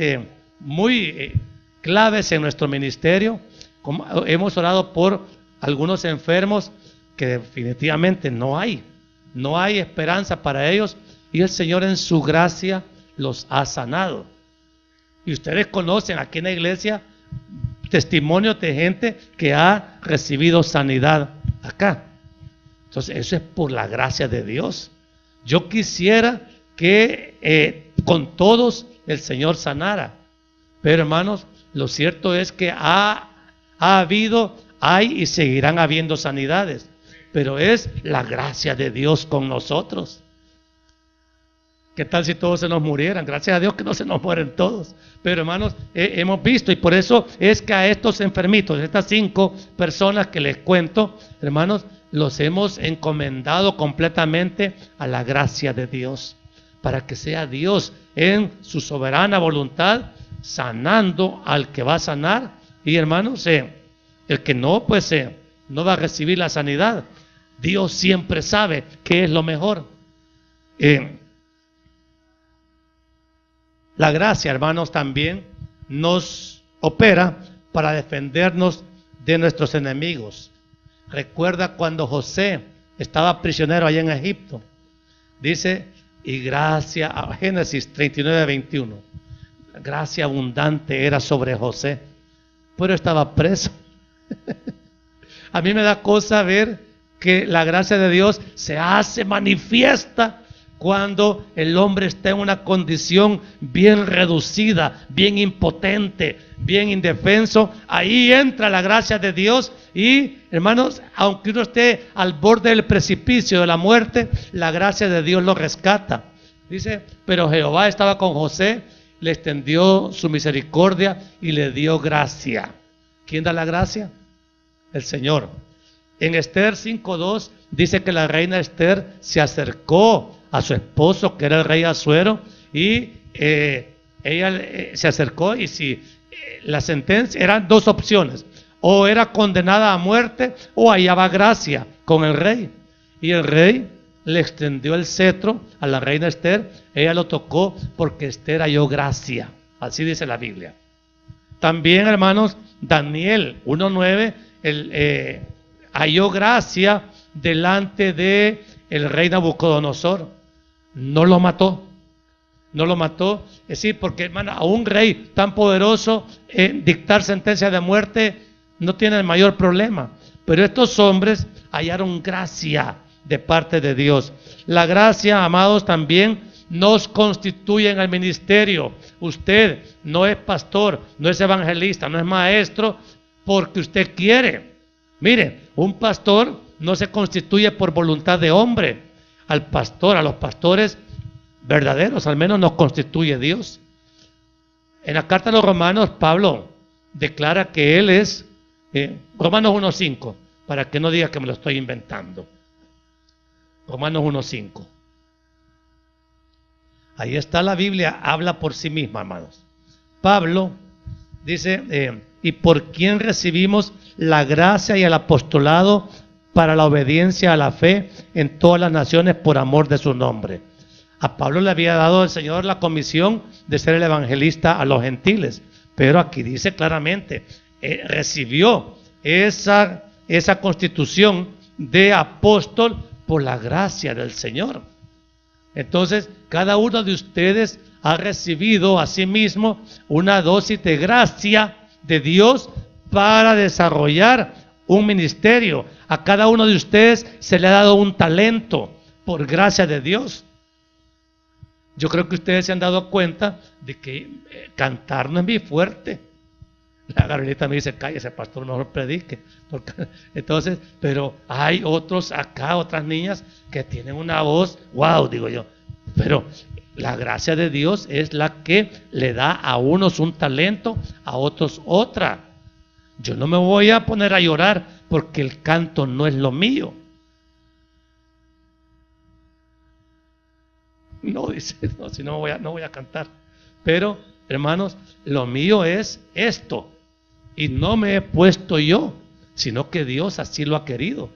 muy claves en nuestro ministerio, como hemos orado por algunos enfermos que definitivamente no hay esperanza para ellos, y el Señor en su gracia los ha sanado. Y ustedes conocen aquí en la iglesia testimonios de gente que ha recibido sanidad acá. Entonces, eso es por la gracia de Dios. Yo quisiera que con todos el Señor sanara, pero hermanos, lo cierto es que ha habido, hay y seguirán habiendo sanidades, pero es la gracia de Dios con nosotros. ¿Qué tal si todos se nos murieran? Gracias a Dios que no se nos mueren todos. Pero hermanos, hemos visto, y por eso es que a estos enfermitos, estas 5 personas que les cuento, hermanos, los hemos encomendado completamente a la gracia de Dios, para que sea Dios en su soberana voluntad sanando al que va a sanar. Y hermanos, el que no, pues no va a recibir la sanidad. Dios siempre sabe qué es lo mejor. La gracia, hermanos, también nos opera para defendernos de nuestros enemigos. Recuerda cuando José estaba prisionero allá en Egipto. Dice, y gracia, Génesis 39, 21. gracia abundante era sobre José, pero estaba preso. A mí me da cosa ver que la gracia de Dios se hace manifiesta cuando el hombre está en una condición bien reducida, bien impotente, bien indefenso. Ahí entra la gracia de Dios y, hermanos, aunque uno esté al borde del precipicio de la muerte, la gracia de Dios lo rescata. Dice, pero Jehová estaba con José, le extendió su misericordia y le dio gracia. ¿Quién da la gracia? El Señor. En Esther 5:2 dice que la reina Esther se acercó a su esposo, que era el rey Asuero, y ella se acercó, y si la sentencia, eran dos opciones: o era condenada a muerte o hallaba gracia con el rey. Y el rey le extendió el cetro a la reina Esther, ella lo tocó porque Esther halló gracia. Así dice la Biblia. También, hermanos, Daniel 1:9, halló gracia delante de el rey Nabucodonosor. No lo mató. No lo mató. Es decir, porque, hermano, a un rey tan poderoso, dictar sentencia de muerte no tiene el mayor problema. Pero estos hombres hallaron gracia de parte de Dios. La gracia, amados, también nos constituye en el ministerio. Usted no es pastor, no es evangelista, no es maestro porque usted quiere. Mire, un pastor no se constituye por voluntad de hombre. Al pastor, a los pastores verdaderos, al menos nos constituye Dios. En la carta a los Romanos, Pablo declara que él es, Romanos 1:5, para que no diga que me lo estoy inventando. Romanos 1:5. Ahí está la Biblia, habla por sí misma, hermanos. Pablo dice, y por quien recibimos la gracia y el apostolado para la obediencia a la fe en todas las naciones por amor de su nombre. A Pablo le había dado el Señor la comisión de ser el evangelista a los gentiles, pero aquí dice claramente, recibió esa constitución de apóstol por la gracia del Señor. Entonces, cada uno de ustedes ha recibido a sí mismo una dosis de gracia de Dios para desarrollar un ministerio. A cada uno de ustedes se le ha dado un talento por gracia de Dios. Yo creo que ustedes se han dado cuenta de que cantar no es muy fuerte. La Gabrielita me dice, cállese, pastor, mejor predique. Entonces, pero hay otros acá, otras niñas que tienen una voz, wow, digo yo. Pero la gracia de Dios es la que le da a unos un talento, a otros otra. Yo no me voy a poner a llorar porque el canto no es lo mío. No, dice, no, si no voy a cantar. Pero, hermanos, lo mío es esto. Y no me he puesto yo, sino que Dios así lo ha querido.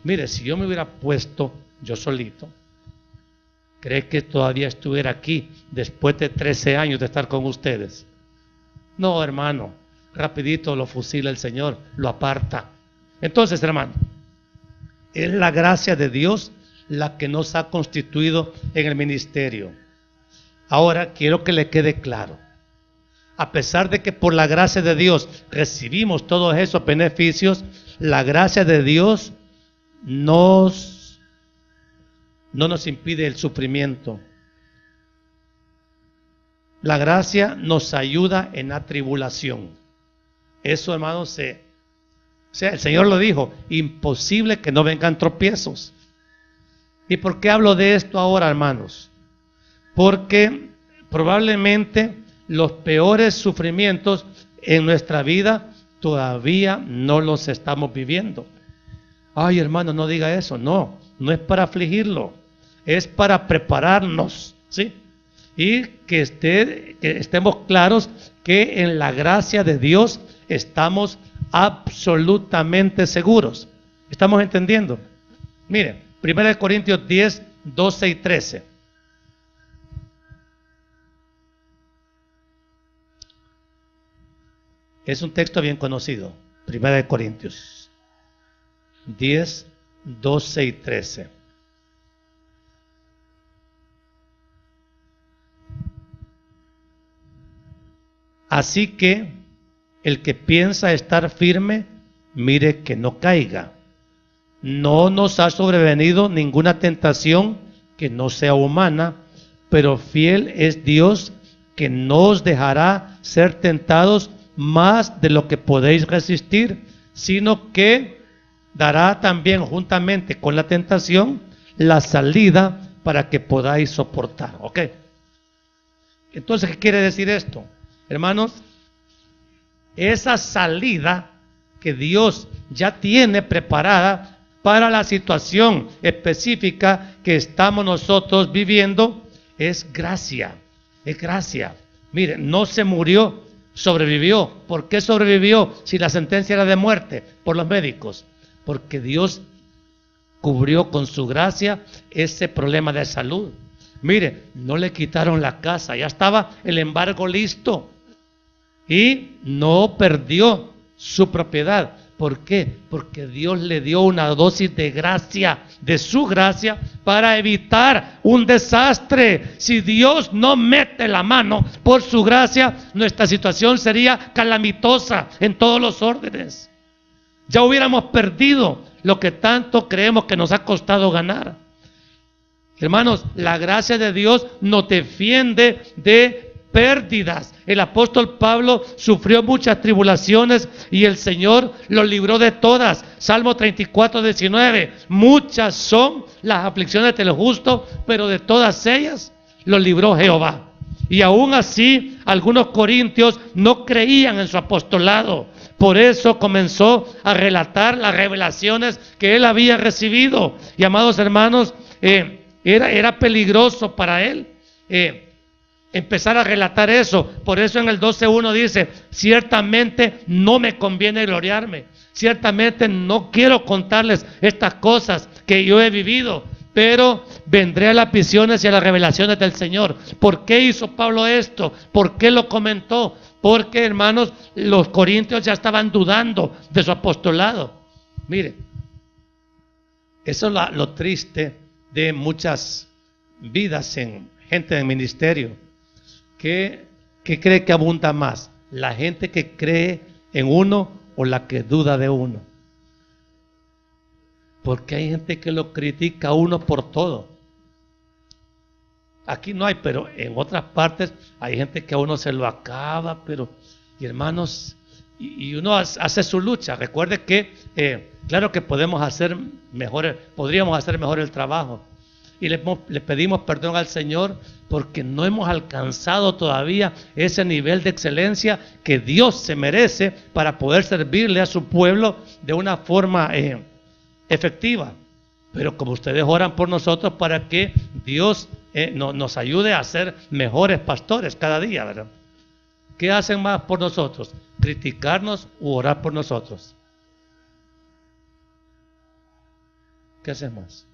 Mire, si yo me hubiera puesto yo solito, ¿cree que todavía estuviera aquí después de 13 años de estar con ustedes? No, hermano, rapidito lo fusila el Señor, lo aparta. Entonces, hermano, es la gracia de Dios la que nos ha constituido en el ministerio. Ahora quiero que le quede claro. A pesar de que por la gracia de Dios recibimos todos esos beneficios, la gracia de Dios no nos impide el sufrimiento. La gracia nos ayuda en la tribulación. Eso, hermanos, el Señor lo dijo, imposible que no vengan tropiezos. ¿Y por qué hablo de esto ahora, hermanos? Porque probablemente los peores sufrimientos en nuestra vida todavía no los estamos viviendo. Ay, hermano, no diga eso. No es para afligirlo, es para prepararnos, ¿sí? Y que estemos claros que en la gracia de Dios estamos absolutamente seguros. ¿Estamos entendiendo? Mire, 1 Corintios 10, 12 y 13. Es un texto bien conocido, 1 Corintios 10, 12 y 13. Así que el que piensa estar firme, mire que no caiga. No nos ha sobrevenido ninguna tentación que no sea humana, pero fiel es Dios, que no os dejará ser tentados más de lo que podéis resistir, sino que dará también juntamente con la tentación la salida para que podáis soportar. ¿Ok? Entonces, ¿qué quiere decir esto? Hermanos, esa salida que Dios ya tiene preparada para la situación específica que estamos nosotros viviendo es gracia, es gracia. Mire, no se murió, sobrevivió. ¿Por qué sobrevivió si la sentencia era de muerte por los médicos? Porque Dios cubrió con su gracia ese problema de salud. Mire, no le quitaron la casa, ya estaba el embargo listo y no perdió su propiedad. ¿Por qué? Porque Dios le dio una dosis de gracia, de su gracia, para evitar un desastre. Si Dios no mete la mano por su gracia, nuestra situación sería calamitosa en todos los órdenes. Ya hubiéramos perdido lo que tanto creemos que nos ha costado ganar. Hermanos, la gracia de Dios nos defiende de pérdidas. El apóstol Pablo sufrió muchas tribulaciones y el Señor lo libró de todas. Salmo 34:19. Muchas son las aflicciones del justo, pero de todas ellas lo libró Jehová. Y aún así, algunos corintios no creían en su apostolado. Por eso comenzó a relatar las revelaciones que él había recibido. Y amados hermanos, era peligroso para él empezar a relatar eso. Por eso en el 12:1 dice: ciertamente no me conviene gloriarme, ciertamente no quiero contarles estas cosas que yo he vivido, pero vendré a las visiones y a las revelaciones del Señor. ¿Por qué hizo Pablo esto? ¿Por qué lo comentó? Porque, hermanos, los corintios ya estaban dudando de su apostolado. Mire, eso es lo triste de muchas vidas en gente del ministerio. ¿Qué cree que abunda más? ¿La gente que cree en uno o la que duda de uno? Porque hay gente que lo critica a uno por todo. Aquí no hay, pero en otras partes hay gente que a uno se lo acaba, pero, y hermanos, y uno hace su lucha. Recuerde que, claro que podríamos hacer mejor el trabajo. Y le pedimos perdón al Señor porque no hemos alcanzado todavía ese nivel de excelencia que Dios se merece para poder servirle a su pueblo de una forma efectiva. Pero como ustedes oran por nosotros para que Dios nos ayude a ser mejores pastores cada día, ¿verdad? ¿Qué hacen más por nosotros? ¿Criticarnos u orar por nosotros? ¿Qué hacen más?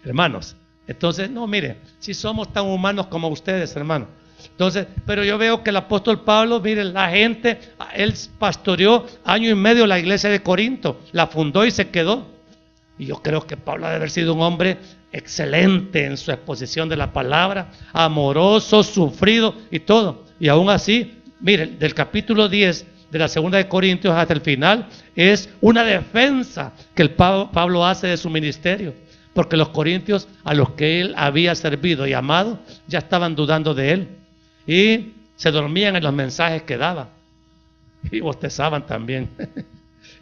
Hermanos, entonces, no, mire, si somos tan humanos como ustedes, hermanos. Entonces, pero yo veo que el apóstol Pablo, miren, la gente, él pastoreó 1 año y medio la iglesia de Corinto, la fundó y se quedó. Y yo creo que Pablo debe haber sido un hombre excelente en su exposición de la palabra, amoroso, sufrido y todo. Y aún así, miren, del capítulo 10 de la segunda de Corintios hasta el final, es una defensa que el Pablo hace de su ministerio. Porque los corintios a los que él había servido y amado ya estaban dudando de él. Y se dormían en los mensajes que daba. Y bostezaban también.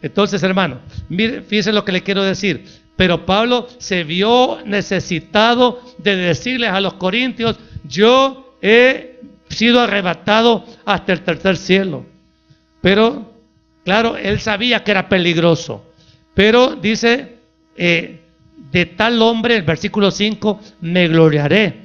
Entonces, hermano, mire, fíjense lo que le quiero decir. Pero Pablo se vio necesitado de decirles a los corintios: yo he sido arrebatado hasta el tercer cielo. Pero, claro, él sabía que era peligroso. Pero dice, de tal hombre, el versículo 5, me gloriaré,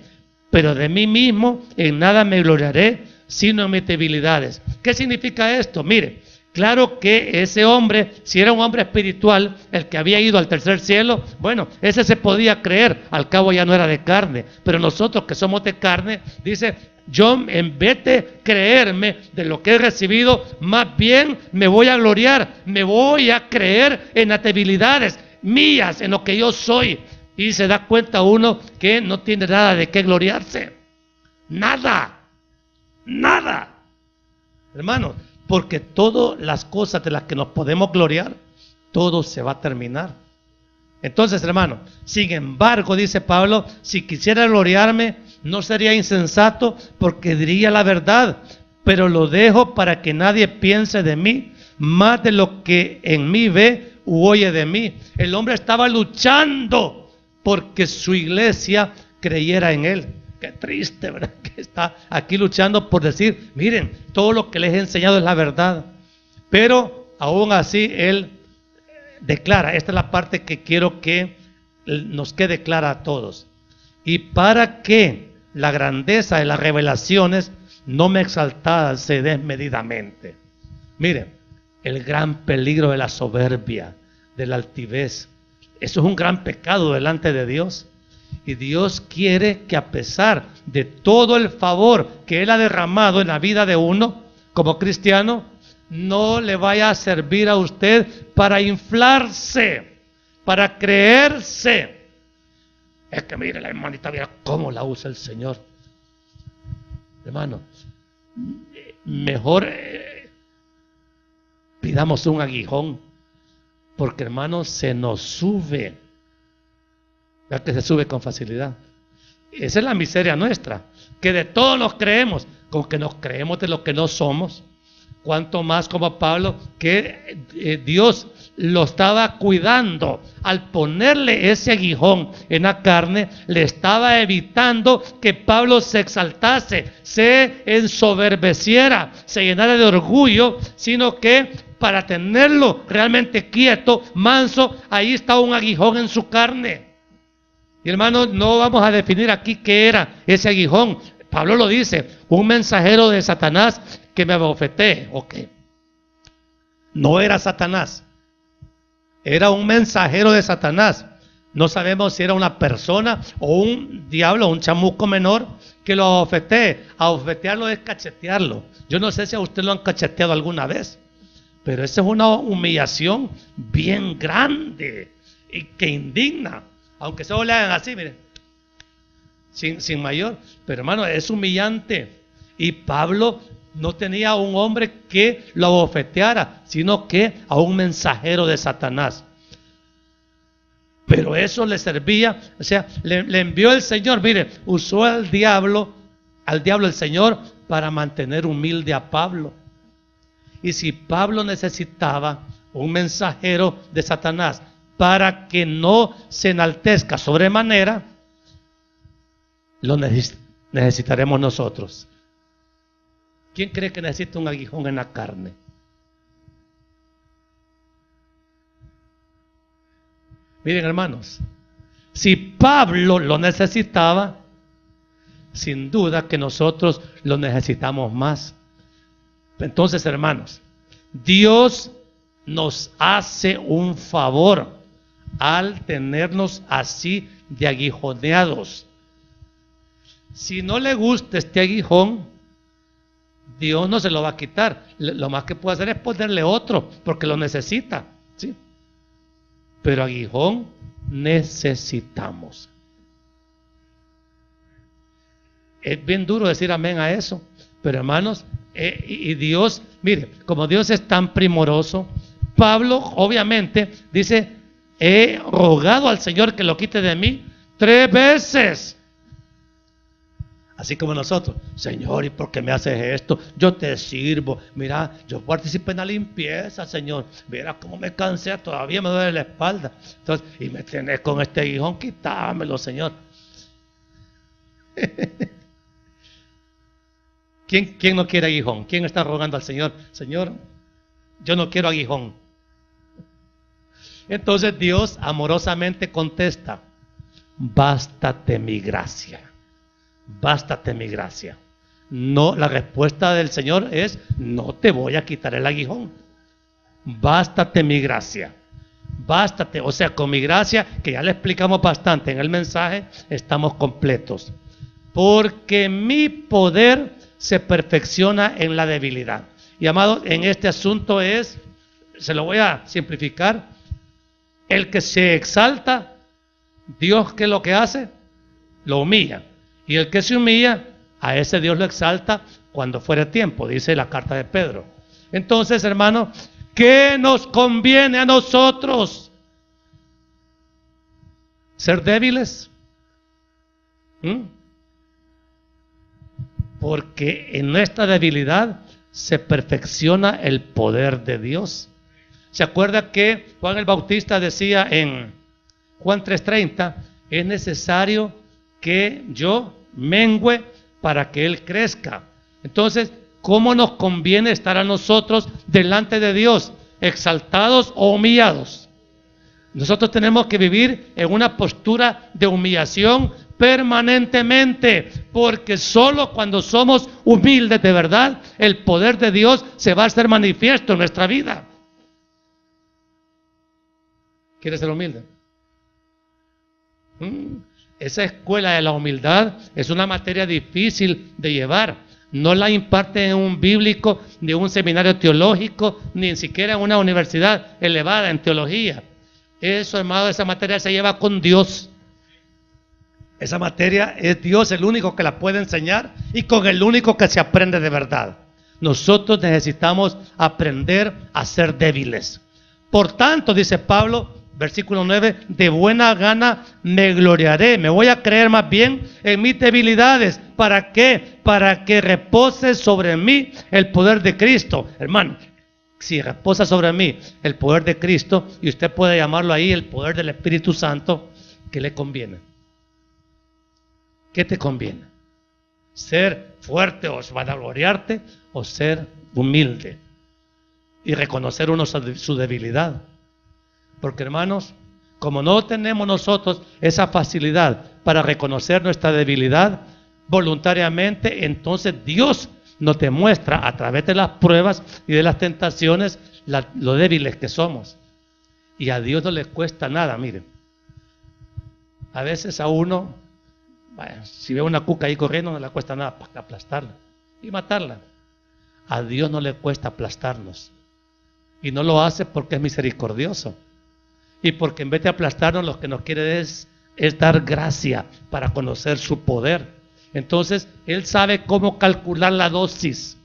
pero de mí mismo en nada me gloriaré, sino en mis debilidades. ¿Qué significa esto? Mire, claro que ese hombre, si era un hombre espiritual, el que había ido al tercer cielo, bueno, ese se podía creer, al cabo ya no era de carne. Pero nosotros que somos de carne, dice: yo en vez de creerme de lo que he recibido, más bien me voy a gloriar, me voy a creer en las debilidades mías, en lo que yo soy. Y se da cuenta uno que no tiene nada de qué gloriarse. Nada. Nada. Hermanos, porque todas las cosas de las que nos podemos gloriar, todo se va a terminar. Entonces, hermano, sin embargo, dice Pablo, si quisiera gloriarme, no sería insensato porque diría la verdad, pero lo dejo para que nadie piense de mí más de lo que en mí ve u oye de mí. El hombre estaba luchando porque su iglesia creyera en él. Qué triste, ¿verdad? Que está aquí luchando por decir, miren, todo lo que les he enseñado es la verdad. Pero aún así él declara, esta es la parte que quiero que nos quede clara a todos. Y para que la grandeza de las revelaciones no me exaltase desmedidamente. Miren, el gran peligro de la soberbia, de la altivez. Eso es un gran pecado delante de Dios. Y Dios quiere que a pesar de todo el favor que Él ha derramado en la vida de uno, como cristiano, no le vaya a servir a usted para inflarse, para creerse. Es que mire, la hermanita, mira cómo la usa el Señor. Hermano, mejor pidamos un aguijón, porque hermano, se nos sube. ¿Verdad que se sube con facilidad? Esa es la miseria nuestra, que de todo nos creemos, con que nos creemos de lo que no somos. Cuanto más como Pablo, que Dios lo estaba cuidando. Al ponerle ese aguijón en la carne, le estaba evitando que Pablo se exaltase, se ensoberbeciera, se llenara de orgullo, sino que para tenerlo realmente quieto, manso, ahí está un aguijón en su carne. Y hermano, no vamos a definir aquí qué era ese aguijón. Pablo lo dice, un mensajero de Satanás que me abofetee. Ok. No era Satanás, era un mensajero de Satanás. No sabemos si era una persona o un diablo, un chamuco menor que lo abofetee. Abofetearlo es cachetearlo. Yo no sé si a usted lo han cacheteado alguna vez, pero esa es una humillación bien grande y que indigna. Aunque solo le hagan así, miren, sin mayor. Pero hermano, es humillante. Y Pablo no tenía a un hombre que lo abofeteara, sino que a un mensajero de Satanás. Pero eso le servía, o sea, le envió el Señor, mire, usó al diablo el Señor para mantener humilde a Pablo. Y si Pablo necesitaba un mensajero de Satanás para que no se enaltezca sobremanera, lo necesitaremos nosotros. ¿Quién cree que necesita un aguijón en la carne? Miren, hermanos, si Pablo lo necesitaba, sin duda que nosotros lo necesitamos más. Entonces, hermanos, Dios nos hace un favor al tenernos así de aguijoneados. Si no le gusta este aguijón, Dios no se lo va a quitar. Lo más que puede hacer es ponerle otro, porque lo necesita, ¿sí? Pero aguijón necesitamos. Es bien duro decir amén a eso, pero hermanos, y Dios, mire, como Dios es tan primoroso, Pablo obviamente dice, he rogado al Señor que lo quite de mí 3 veces. Así como nosotros, Señor, ¿y por qué me haces esto? Yo te sirvo. Mira, yo participé en la limpieza, Señor. Mira cómo me cansé, todavía me duele la espalda. Entonces, y me tenés con este aguijón, quítamelo, Señor. ¿Quién no quiere aguijón? ¿Quién está rogando al Señor? Señor, yo no quiero aguijón. Entonces Dios amorosamente contesta, bástate mi gracia. Bástate mi gracia. No, la respuesta del Señor es, no te voy a quitar el aguijón. Bástate mi gracia. Bástate, o sea, con mi gracia, que ya le explicamos bastante en el mensaje, estamos completos. Porque mi poder se perfecciona en la debilidad. Y amado, en este asunto se lo voy a simplificar, el que se exalta, Dios, ¿qué es lo que hace? Lo humilla. Y el que se humilla, A ese Dios lo exalta cuando fuere tiempo, dice la carta de Pedro. Entonces, hermano, ¿qué nos conviene a nosotros? ¿Ser débiles? Porque en nuestra debilidad se perfecciona el poder de Dios. ¿Se acuerda que Juan el Bautista decía en Juan 3:30, es necesario que yo mengüe para que Él crezca? Entonces, ¿cómo nos conviene estar a nosotros delante de Dios? ¿Exaltados o humillados? Nosotros tenemos que vivir en una postura de humillación permanentemente, porque solo cuando somos humildes de verdad, el poder de Dios se va a hacer manifiesto en nuestra vida. ¿Quieres ser humilde? Esa escuela de la humildad es una materia difícil de llevar. No la imparte en un bíblico, ni un seminario teológico, ni siquiera en una universidad elevada en teología. Eso, hermano, esa materia se lleva con Dios. Esa materia es Dios el único que la puede enseñar y con el único que se aprende de verdad. Nosotros necesitamos aprender a ser débiles. Por tanto, dice Pablo, versículo 9, de buena gana me gloriaré, me voy a creer más bien en mis debilidades. ¿Para qué? Para que repose sobre mí el poder de Cristo. Hermano, si reposa sobre mí el poder de Cristo, y usted puede llamarlo ahí el poder del Espíritu Santo, ¿qué le conviene? ¿Qué te conviene? ¿Ser fuerte o vanagloriarte o ser humilde y reconocer uno su debilidad? Porque, hermanos, como no tenemos nosotros esa facilidad para reconocer nuestra debilidad voluntariamente, entonces Dios nos demuestra a través de las pruebas y de las tentaciones lo débiles que somos. Y a Dios no le cuesta nada, miren. A veces a uno, si ve una cuca ahí corriendo, no le cuesta nada aplastarla y matarla. A Dios no le cuesta aplastarnos. Y no lo hace porque es misericordioso. Y porque en vez de aplastarnos, lo que nos quiere es dar gracia para conocer su poder. Entonces, Él sabe cómo calcular la dosis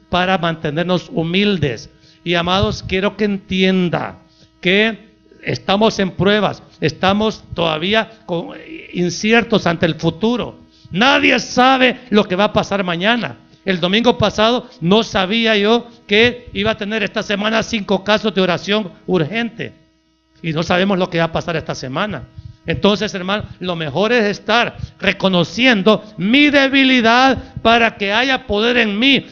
para mantenernos humildes. Y amados, quiero que entienda que estamos en pruebas, estamos todavía inciertos ante el futuro. Nadie sabe lo que va a pasar mañana. El domingo pasado no sabía yo que iba a tener esta semana 5 casos de oración urgente. Y no sabemos lo que va a pasar esta semana. Entonces, hermano, lo mejor es estar reconociendo mi debilidad para que haya poder en mí.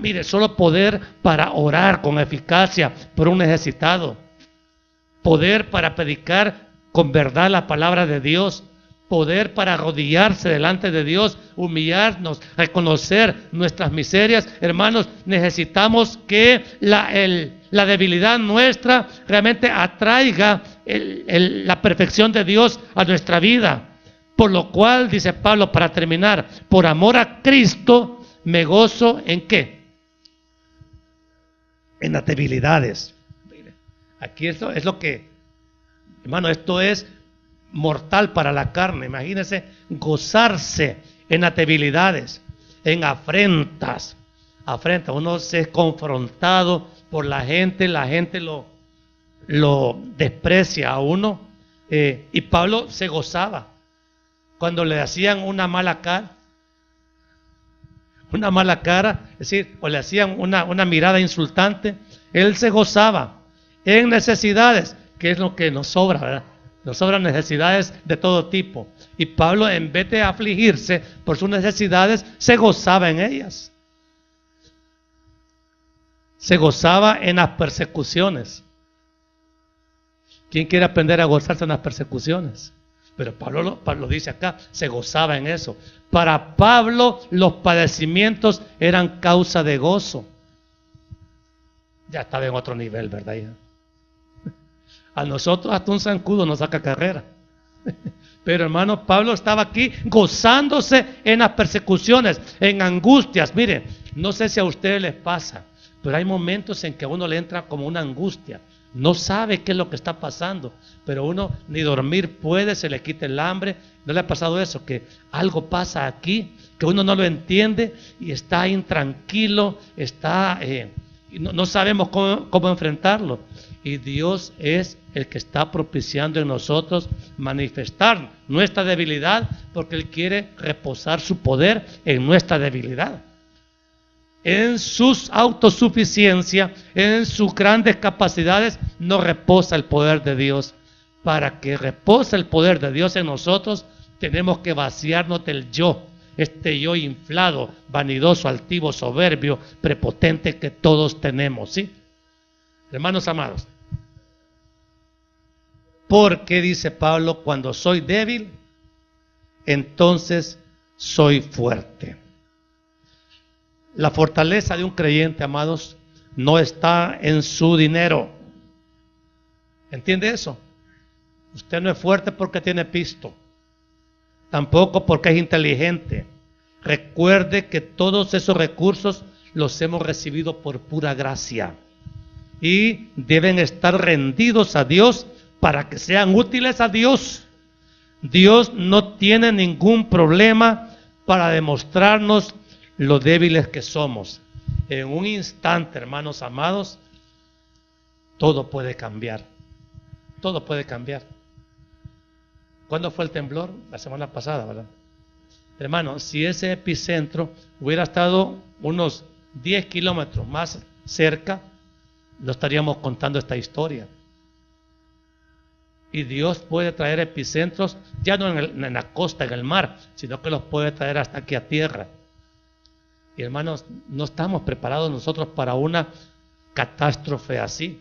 Mire, solo poder para orar con eficacia por un necesitado. Poder para predicar con verdad la palabra de Dios. Poder para arrodillarse delante de Dios, humillarnos, reconocer nuestras miserias. Hermanos, necesitamos que la debilidad nuestra realmente atraiga la perfección de Dios a nuestra vida. Por lo cual, dice Pablo, para terminar, por amor a Cristo, me gozo ¿en qué? En las debilidades. Aquí esto es lo que, hermano, esto es mortal para la carne. Imagínense gozarse en las debilidades, en afrentas. Uno se es confrontado por la gente lo desprecia a uno. Y Pablo se gozaba cuando le hacían una mala cara, es decir, o le hacían una mirada insultante. Él se gozaba en necesidades, que es lo que nos sobra, ¿verdad? Nos sobran necesidades de todo tipo. Y Pablo, en vez de afligirse por sus necesidades, se gozaba en ellas. Se gozaba en las persecuciones. ¿Quién quiere aprender a gozarse en las persecuciones? Pero Pablo lo dice acá, se gozaba en eso. Para Pablo los padecimientos eran causa de gozo. Ya estaba en otro nivel, ¿verdad? Ya. A nosotros hasta un zancudo nos saca carrera. Pero hermano, Pablo estaba aquí gozándose en las persecuciones, en angustias. Mire, no sé si a ustedes les pasa, pero hay momentos en que a uno le entra como una angustia, no sabe qué es lo que está pasando, pero uno ni dormir puede, se le quita el hambre. ¿No le ha pasado eso? Que algo pasa aquí, que uno no lo entiende y está intranquilo, y no sabemos cómo enfrentarlo. Y Dios es el que está propiciando en nosotros manifestar nuestra debilidad, porque Él quiere reposar su poder en nuestra debilidad. En su autosuficiencia, en sus grandes capacidades, no reposa el poder de Dios. Para que repose el poder de Dios en nosotros, tenemos que vaciarnos del yo, este yo inflado, vanidoso, altivo, soberbio, prepotente que todos tenemos, ¿sí? Hermanos amados, porque dice Pablo, cuando soy débil, entonces soy fuerte. La fortaleza de un creyente, amados, no está en su dinero. ¿Entiende eso? Usted no es fuerte porque tiene pisto, tampoco porque es inteligente. Recuerde que todos esos recursos los hemos recibido por pura gracia y deben estar rendidos a Dios para que sean útiles a Dios. Dios no tiene ningún problema para demostrarnos lo débiles que somos. En un instante, hermanos amados, todo puede cambiar. Todo puede cambiar. ¿Cuándo fue el temblor? La semana pasada, ¿verdad? Hermano, si ese epicentro hubiera estado unos 10 kilómetros más cerca, no estaríamos contando esta historia. Y Dios puede traer epicentros, ya no en la costa, en el mar, sino que los puede traer hasta aquí a tierra. Y hermanos, no estamos preparados nosotros para una catástrofe así.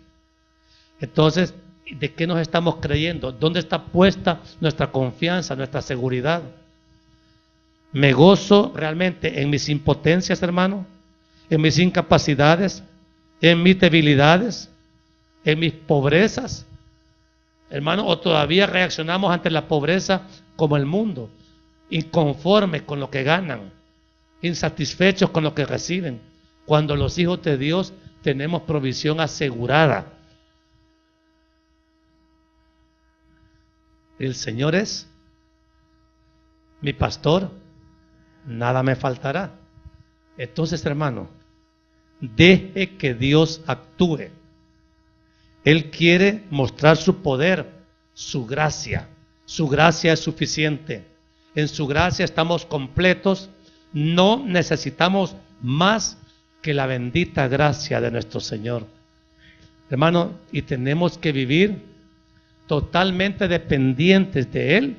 Entonces, ¿de qué nos estamos creyendo? ¿Dónde está puesta nuestra confianza, nuestra seguridad? ¿Me gozo realmente en mis impotencias, hermano? ¿En mis incapacidades? ¿En mis debilidades? ¿En mis pobrezas? Hermano, ¿o todavía reaccionamos ante la pobreza como el mundo? Inconformes con lo que ganan, insatisfechos con lo que reciben, cuando los hijos de Dios tenemos provisión asegurada. El Señor es mi pastor, nada me faltará. Entonces, hermano, deje que Dios actúe. Él quiere mostrar su poder, su gracia. Su gracia es suficiente. En su gracia estamos completos. No necesitamos más que la bendita gracia de nuestro Señor. Hermano, y tenemos que vivir totalmente dependientes de Él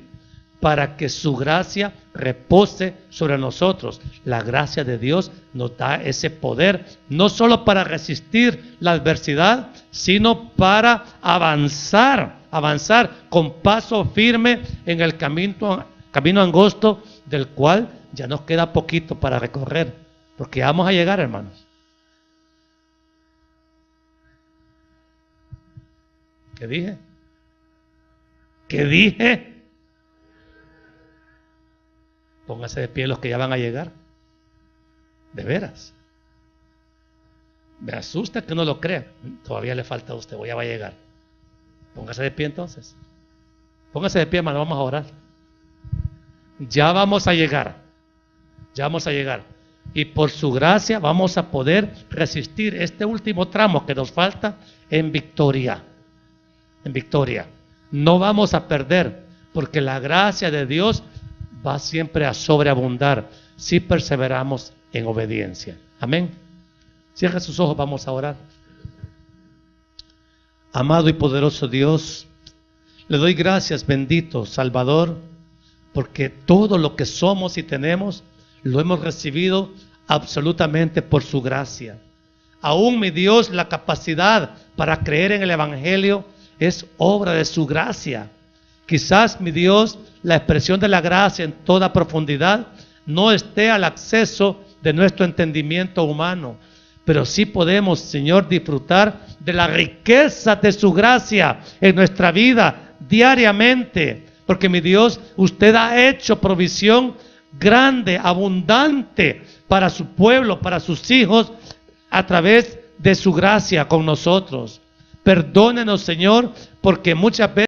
para que su gracia repose sobre nosotros. La gracia de Dios nos da ese poder, no solo para resistir la adversidad, sino para avanzar con paso firme en el camino angosto, del cual ya nos queda poquito para recorrer, porque ya vamos a llegar, hermanos. ¿Qué dije? ¿Qué dije? Póngase de pie los que ya van a llegar. De veras. Me asusta que no lo crea. Todavía le falta a usted, ya va a llegar. Póngase de pie entonces. Póngase de pie, hermano, vamos a orar. Ya vamos a llegar. Ya vamos a llegar. Y por su gracia vamos a poder resistir este último tramo que nos falta en victoria. En victoria. No vamos a perder, porque la gracia de Dios va siempre a sobreabundar si perseveramos en obediencia. Amén. Cierra sus ojos, vamos a orar. Amado y poderoso Dios, le doy gracias, bendito Salvador, porque todo lo que somos y tenemos lo hemos recibido absolutamente por su gracia. Aún, mi Dios, la capacidad para creer en el Evangelio es obra de su gracia. Quizás, mi Dios, la expresión de la gracia en toda profundidad no esté al acceso de nuestro entendimiento humano, pero sí podemos, Señor, disfrutar de la riqueza de su gracia en nuestra vida diariamente, porque, mi Dios, usted ha hecho provisión grande, abundante para su pueblo, para sus hijos, a través de su gracia con nosotros. Perdónenos, Señor, porque muchas veces